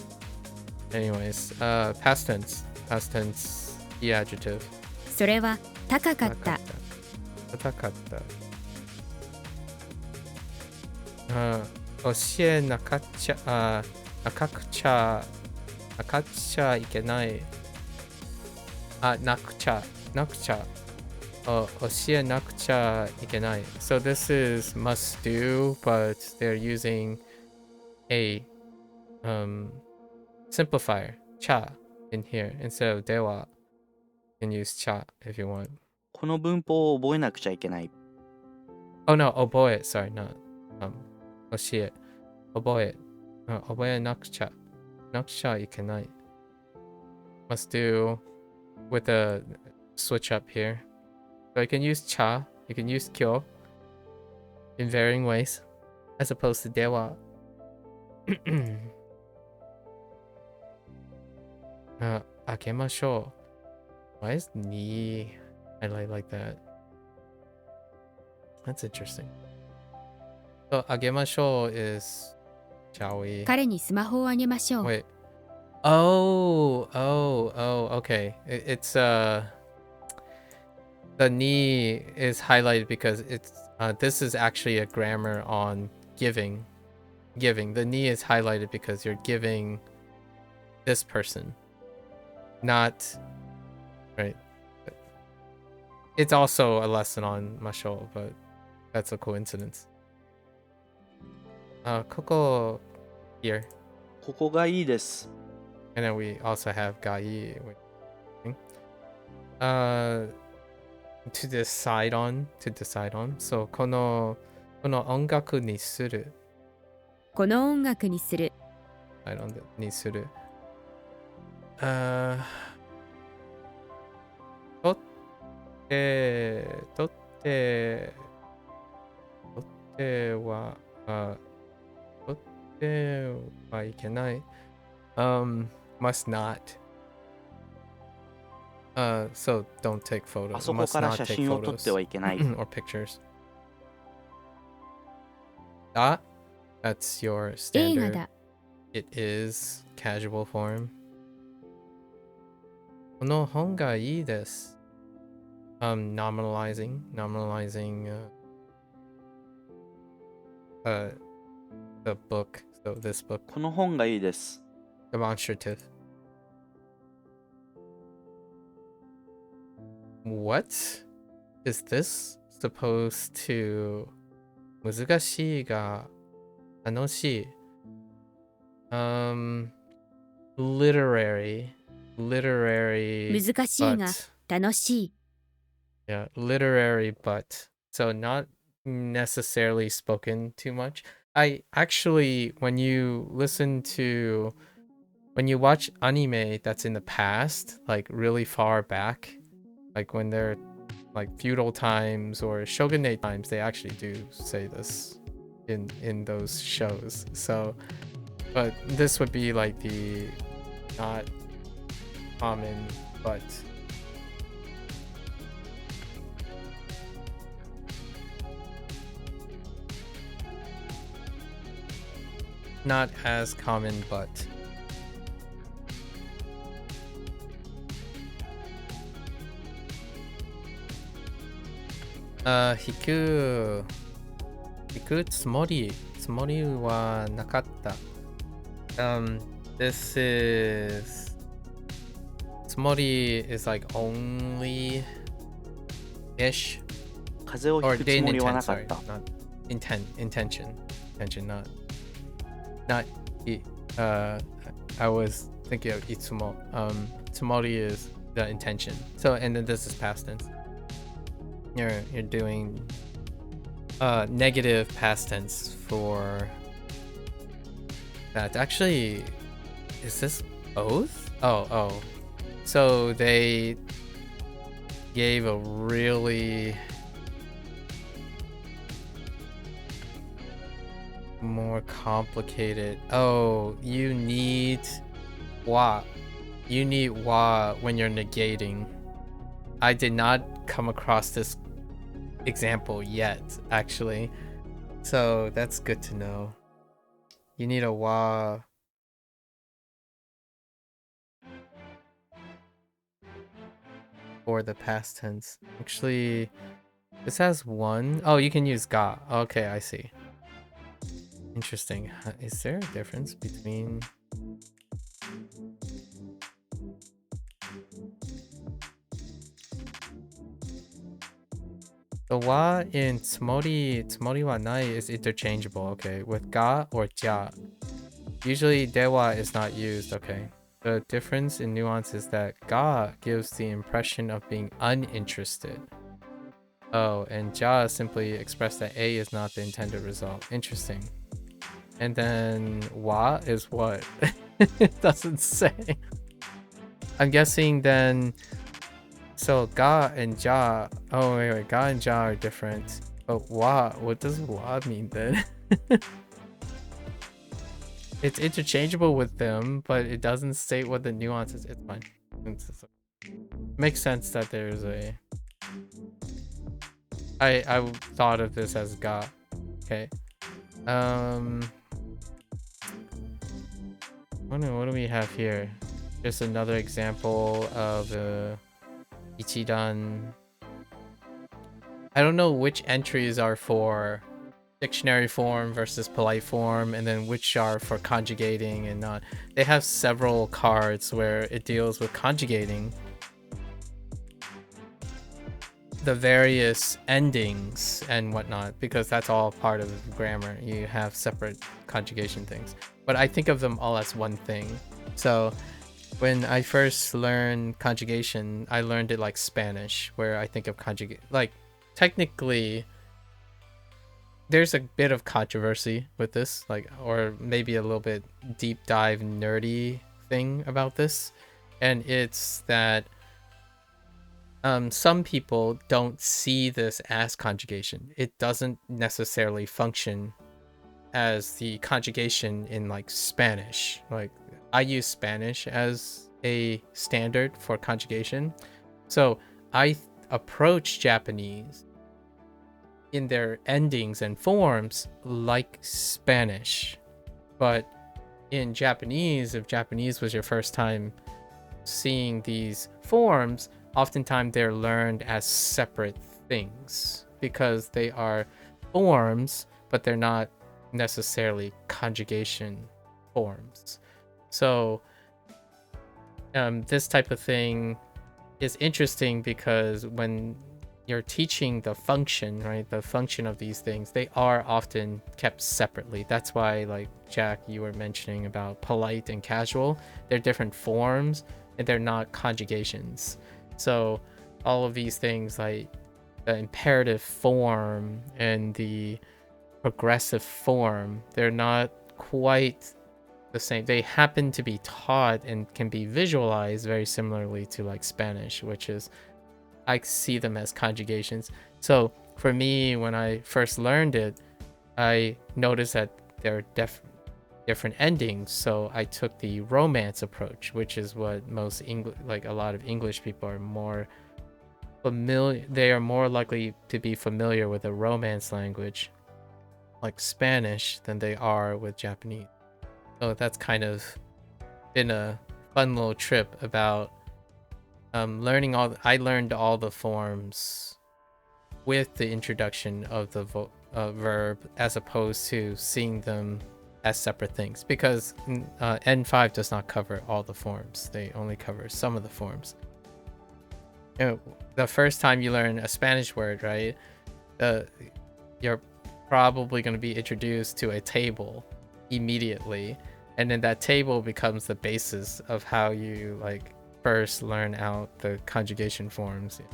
Anyways, past tense. Past tense. Key adjective. それは高かった。高かった。教えなかっちゃ、なかっちゃいけない。なくちゃ。教えなくちゃいけない。So this is must do, but they're using a simplifier, cha, in here instead of dewa. You can use cha if you want. この文法を覚えなくちゃいけない。 Oh no, oboe. Sorry, not 教え。覚えなくちゃいけない。Must do with a switch up here. So you can use cha, you can use kyo in varying ways, as opposed to dewa. 開けましょう. Why is ni highlight like that? That's interesting. So 開けましょう is shall we? 彼にスマホをあげましょう。 Wait. Oh, okay. It's the ni is highlighted because it's this is actually a grammar on giving. The ni is highlighted because you're giving this person, not right. It's also a lesson on masho, but that's a coincidence. Koko here. ここがいいです。 And then we also have gai. To decide on. So この音楽にする。この音楽にする。にする。取ってはいけない。Must not. So don't take photos. あそこから写真を撮ってはいけない。 or pictures. That's your 映画 standard. だ。 It is casual form. この本がいいです。Nominalizing. The book. So this book. この本がいいです。 Demonstrative. What is this supposed to 難しいが楽しい。literary 難しいが but 楽しい。 yeah, literary but so not necessarily spoken too much. I actually when you watch anime that's in the past, like really far back, like when they're like feudal times or shogunate times, they actually do say this in those shows. So but this would be like the not common but not as common but引くつもりはなかった。This is つもり is like only ish 風邪を or ひくつ didn't もりは intend, なかっ sorry, た。 not intention, not I was thinking of itsumo. Tsumori is the intention. So and then this is past tense. You're doing negative past tense for that. Actually, is this both? Oh. So they gave a really more complicated. Oh, you need wa. You need wa when you're negating. I did not come across this example yet, actually. So that's good to know. You need a wa. For the past tense. Actually, this has one. Oh, you can use ga. Okay, I see. Interesting. Is there a difference between... The wa in tsumori wa nai is interchangeable, okay, with ga or ja. Usually dewa is not used, okay. The difference in nuance is that ga gives the impression of being uninterested. Oh, and ja simply express that A is not the intended result. Interesting. And then wa is what? It doesn't say. I'm guessing then... So ga and ja... Oh, wait. Ga and ja are different. But wa, what does wa mean then? It's interchangeable with them, but it doesn't state what the nuance is. It's fine. Makes sense that there's a... I thought of this as ga. Okay. What do we have here? Just another example of ichidan. I don't know which entries are for dictionary form versus polite form, and then which are for conjugating and not. They have several cards where it deals with conjugating the various endings and whatnot, because that's all part of grammar. You have separate conjugation things, but I think of them all as one thing. So when I first learned conjugation, I learned it like Spanish, where I think of conjugate, like technically there's a bit of controversy with this, like, or maybe a little bit deep dive nerdy thing about this, and it's that some people don't see this as conjugation. It doesn't necessarily function as the conjugation in like Spanish. Like I use Spanish as a standard for conjugation. So I approach Japanese in their endings and forms like Spanish. But in Japanese, if Japanese was your first time seeing these forms, oftentimes they're learned as separate things because they are forms, but they're not necessarily conjugation forms. So this type of thing is interesting because when you're teaching the function, right? The function of these things, they are often kept separately. That's why, like Jack, you were mentioning about polite and casual. They're different forms and they're not conjugations. So all of these things, like the imperative form and the progressive form, they're not quite the same. They happen to be taught and can be visualized very similarly to like Spanish, which is, I see them as conjugations. So for me, when I first learned it, I noticed that there are different endings. So I took the romance approach, which is what most like a lot of English people are more familiar. They are more likely to be familiar with a romance language like Spanish than they are with Japanese. So that's kind of been a fun little trip about learning I learned all the forms with the introduction of the verb, as opposed to seeing them as separate things, because N5 does not cover all the forms. They only cover some of the forms. You know, the first time you learn a Spanish word, right, you're probably going to be introduced to a table immediately, and then that table becomes the basis of how you like first learn out the conjugation forms in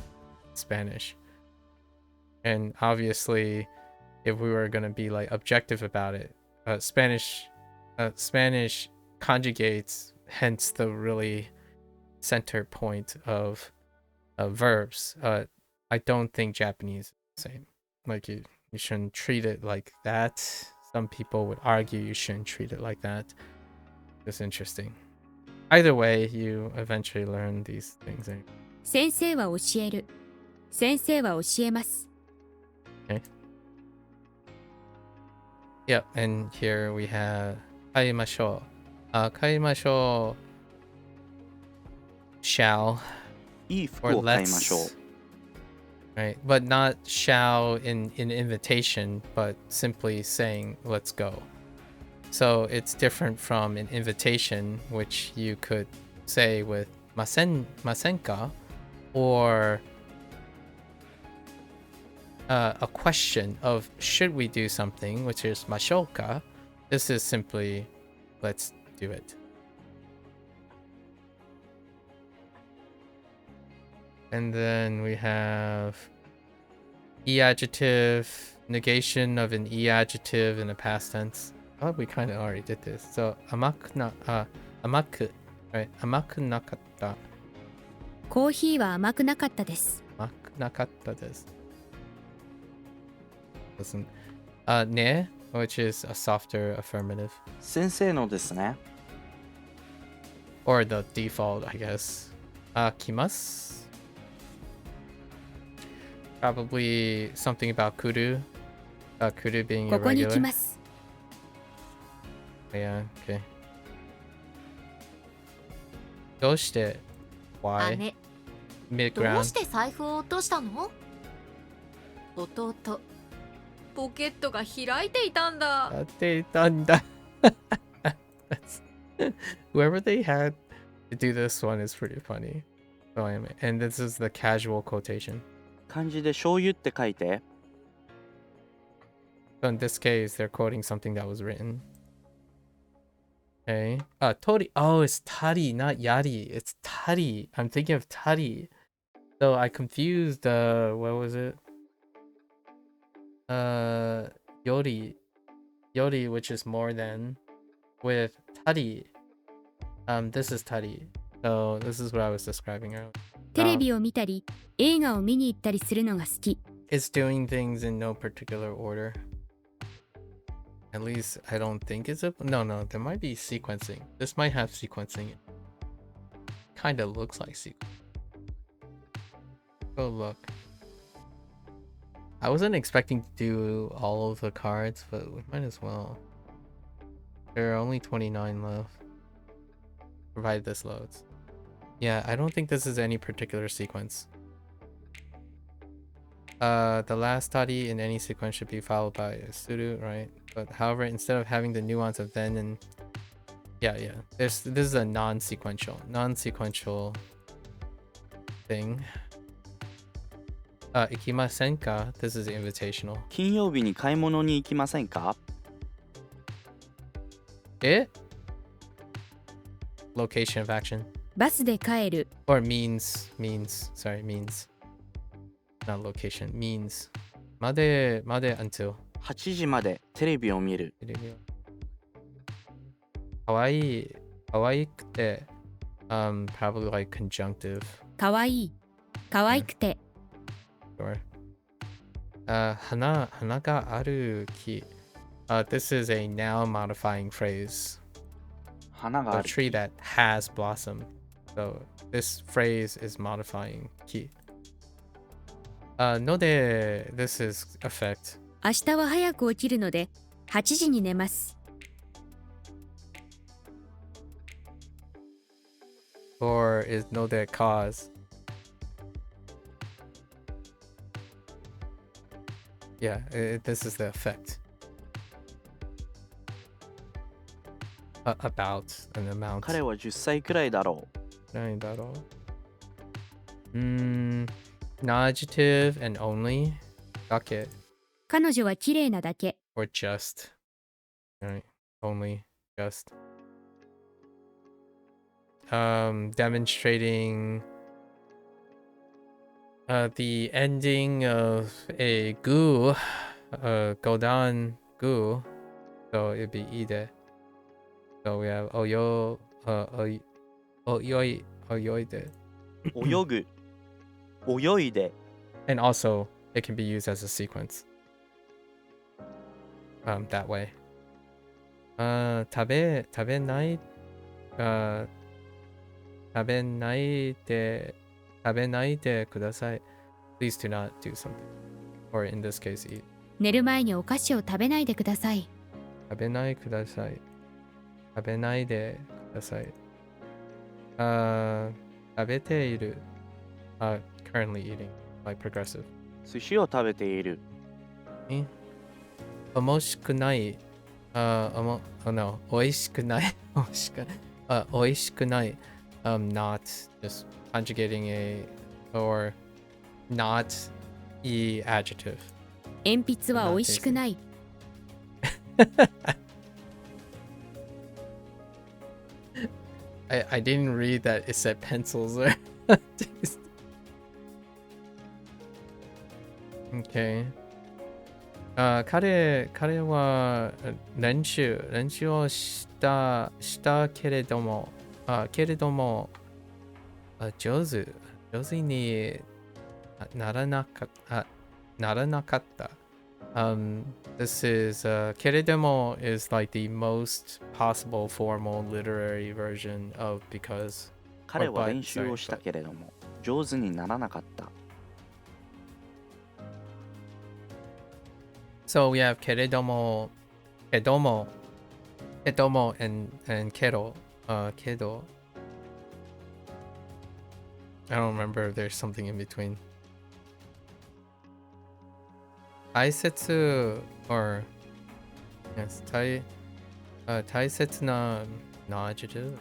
Spanish. And obviously, if we were going to be like objective about it, Spanish conjugates, hence the really center point of verbs. I don't think Japanese is the same. Like you shouldn't treat it like that. Some people would argue you shouldn't treat it like that. It's interesting. Either way, you eventually learn these things. 先生は教える。先生は教えます。 Okay. Yep, and here we have 帰りましょう。帰りましょう。shall いい服 or を買いましょう。 right? But not shall in invitation, but simply saying let's go. So it's different from an invitation, which you could say with masenka, or a question of should we do something, which is mashoka. This is simply let's do it. And then we have e adjective, negation of an e adjective in the past tense. Oh, we kind of already did this. So amaku, right? Amaku nakatta. コーヒーは甘くなかったです。 Amaku nakatta desu. Listen. Ne, which is a softer affirmative. 先生のですね。 Or the default, I guess. Kimasu. Probably something about kuru. Kuru being ここに irregular. 来ます。 Yeah, okay. どうして Why? 姉、 Mid どう ground. して財布を落としたの？弟、ポケットが開いていたんだ。 Whoever they had to do this one is pretty funny. So and this is the casual quotation. 漢字で醤油って書いて。 So in this case, they're quoting something that was written. Okay. Tori. Oh, it's Tari, not Yari. It's Tari. I'm thinking of Tari. So I confused, what was it? Yori. Yori, which is more than, with Tari. This is Tari. So this is what I was describing earlier. テレビを見たり、映画を見に行ったりするのが好き。 It's doing things in no particular order. At least I don't think it's a... No, there might be sequencing. This might have sequencing. Kinda looks like sequencing. Go look. I wasn't expecting to do all of the cards, but we might as well. There are only 29 left. Provided this loads. Yeah, I don't think this is any particular sequence. The last study in any sequence should be followed by a suru, right? But however, instead of having the nuance of then and... Yeah. This is a non-sequential thing. ikimasen This is invitational. 金曜日に買い物に行きませんか？ Location of action. バスで帰る。 Or means. Not location. Means. まで until. 8時までテレビを見る。かわいくて probably like conjunctive. かわいい。かわいくて。 Sure. 花がある木 This is a noun modifying phrase. 花が A ある。 tree that has blossom. So this phrase is modifying 木 ので this is effect. 明日は早く起きるので8時に寝ます。 Or is no de cause. Yeah, this is the effect. About an amount. 彼は10歳くらいだろう。何だろう non-adjective and only だけ彼女は綺麗なだけ。 or just. Right. Only just. Demonstrating the ending of a gu, godan gu. So it'd be ide. So we have oyo, oyoide. 泳ぐ。泳いで。 And also, it can be used as a sequence. That way. 食べないでください Please do not do something. Or in this case, eat. 寝る前にお菓子を食べないでください。食べないでください。食べている。Currently eating, like progressive. 寿司を食べている。面白くない。no. 美味しくない。美味しくない。Not just conjugating a or not e adjective. 鉛筆は美味しくない。I didn't read that it said pencils there. Okay. 彼は練習をしたけれども、上手にならなかった。This is けれども is like the most possible formal literary version of because. 彼は練習をしたけれども、上手にならなかった。So we have けれども and けど kedo. I don't remember if there's something in between. 大切 or yes, 大切な no adjective.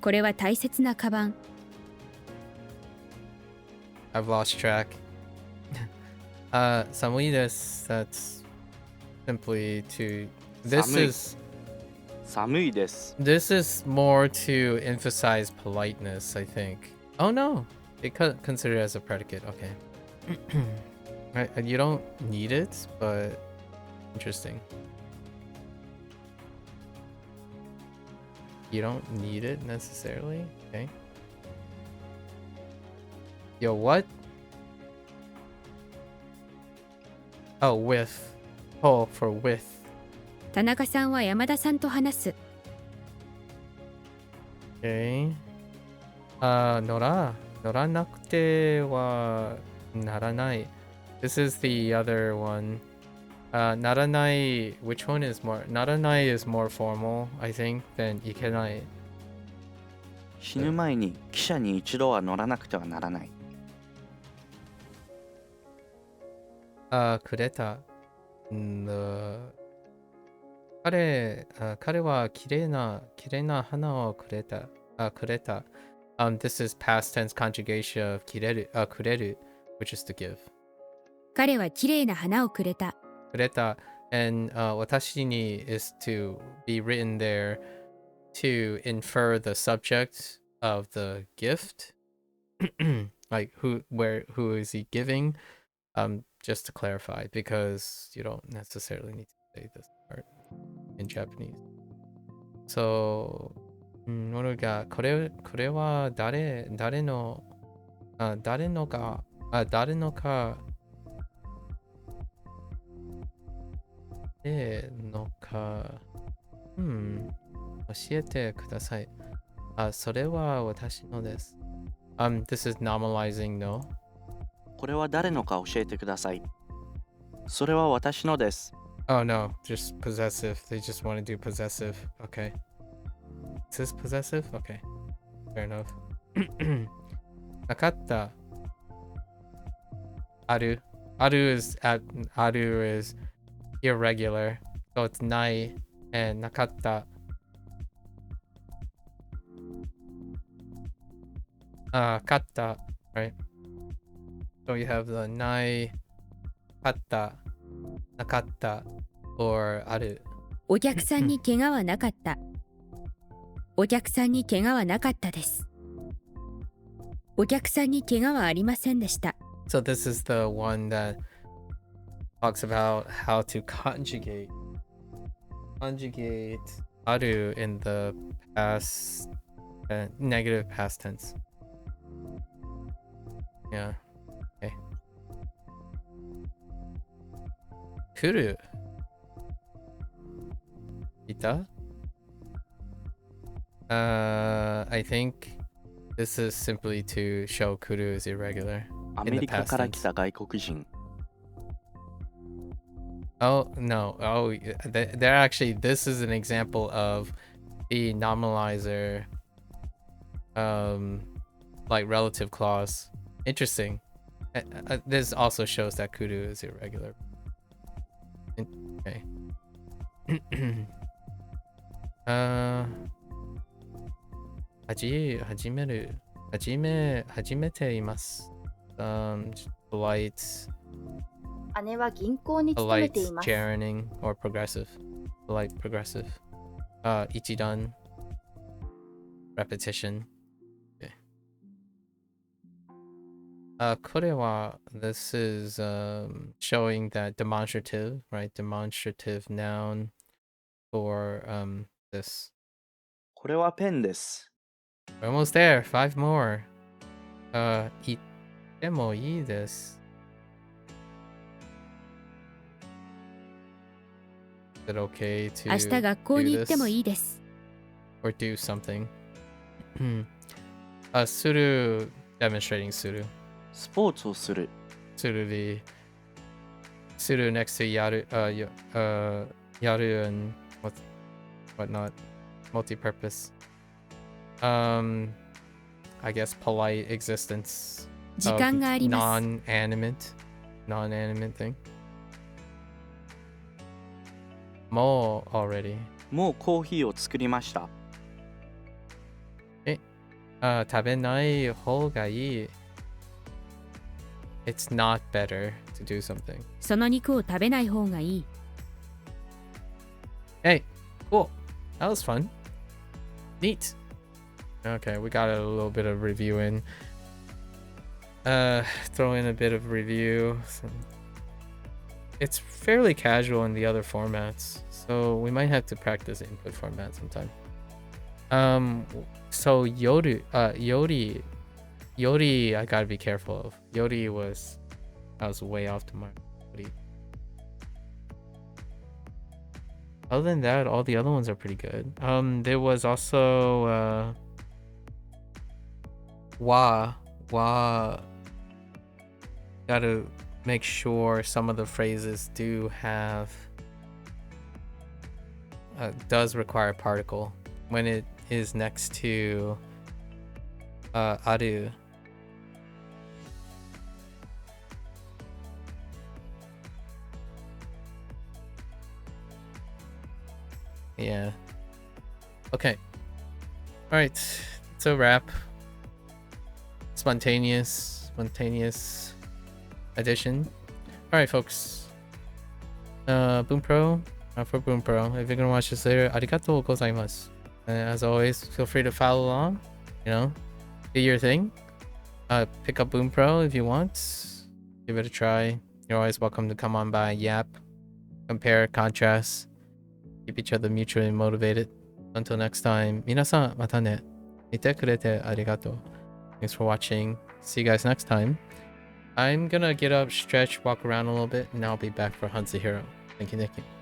これは大切なカバン。I've lost track. 寒いです That's simply to this 寒い。 is 寒いです。 This is more to emphasize politeness, I think. Oh no, it considered as a predicate. Okay. You don't need it, but interesting. You don't need it necessarily. Okay. Yo, what? Oh, with. Oh, for with. 田中さんは山田さんと話す。 Okay. 乗らなくてはならない。This is the other one. ならない Which one is more? ならない is more formal, I think, than いけない。死ぬ前に汽車に一度は乗らなくてはならない。くれた。彼は綺麗な花をくれた。This is past tense conjugation of くれる which is to give. 彼はきれいな花をくれた。くれた and 私に is to be written there to infer the subject of the gift. Like who is he giving? Just to clarify, because you don't necessarily need to say this part in Japanese. So, これは誰のか教えてください。それは私のです。This is normalizing no. これは誰のか教えてください。それは私のです。Oh no, just possessive. They just want to do possessive. Okay. Is this possessive? Okay. Fair enough. なかった。ある is irregular. So it's ない and なかった。かった。Right? So you have the ない、かった、なかった、or ある。お客さんに怪我はなかった。お客さんに怪我はなかったです。お客さんに怪我はありませんでした。So this is the one that talks about how to conjugate ある in the past negative past tense. Yeah. Okay. 来るいたI think this is simply to show Kuru is irregular. アメリカから来た外国人。Oh, no. Oh, they're actually, this is an example of the normalizer, like relative clause. Interesting. This also shows that Kuru is irregular. Okay. 始めています。polite 姉は銀行に勤めています。polite gerunding or progressive. Polite progressive. 一段 repetition. Okay. これは this is showing that demonstrative, right? Demonstrative noun for this. これはペンです。We're almost there. 5 more. 言ってもいいです。Is it okay to 明日学校に行ってもいいです。or do something? する demonstrating する。スポーツをする。するで。する next to やる、やる and whatnot. Multi-purpose. I guess polite existence 時間があります。non-animate thing. もう already. もうコーヒーを作りました。食べない方がいい。It's not better to do something. その肉を食べない方がいい。Hey, cool. That was fun. Neat. Okay, we got a little bit of review in. Throw in a bit of review. It's fairly casual in the other formats, so we might have to practice input format sometime. So Yori, I gotta be careful of. Yori I was way off to mark. Other than that, all the other ones are pretty good. There was also wa. Gotta make sure some of the phrases do have does require a particle when it is next to aru. Yeah. Okay. All right. It's a wrap. Spontaneous edition. Alright, folks. Bunpro, for Bunpro. If you're gonna watch this later, arigatou gozaimasu. And as always, feel free to follow along. You know, do your thing. Pick up Bunpro if you want. Give it a try. You're always welcome to come on by, yap, compare, contrast, keep each other mutually motivated. Until next time, minasan mata ne. Mite kurete arigatou. Thanks for watching. See you guys next time. I'm gonna get up, stretch, walk around a little bit, and I'll be back for Hanzahiro. Thank you.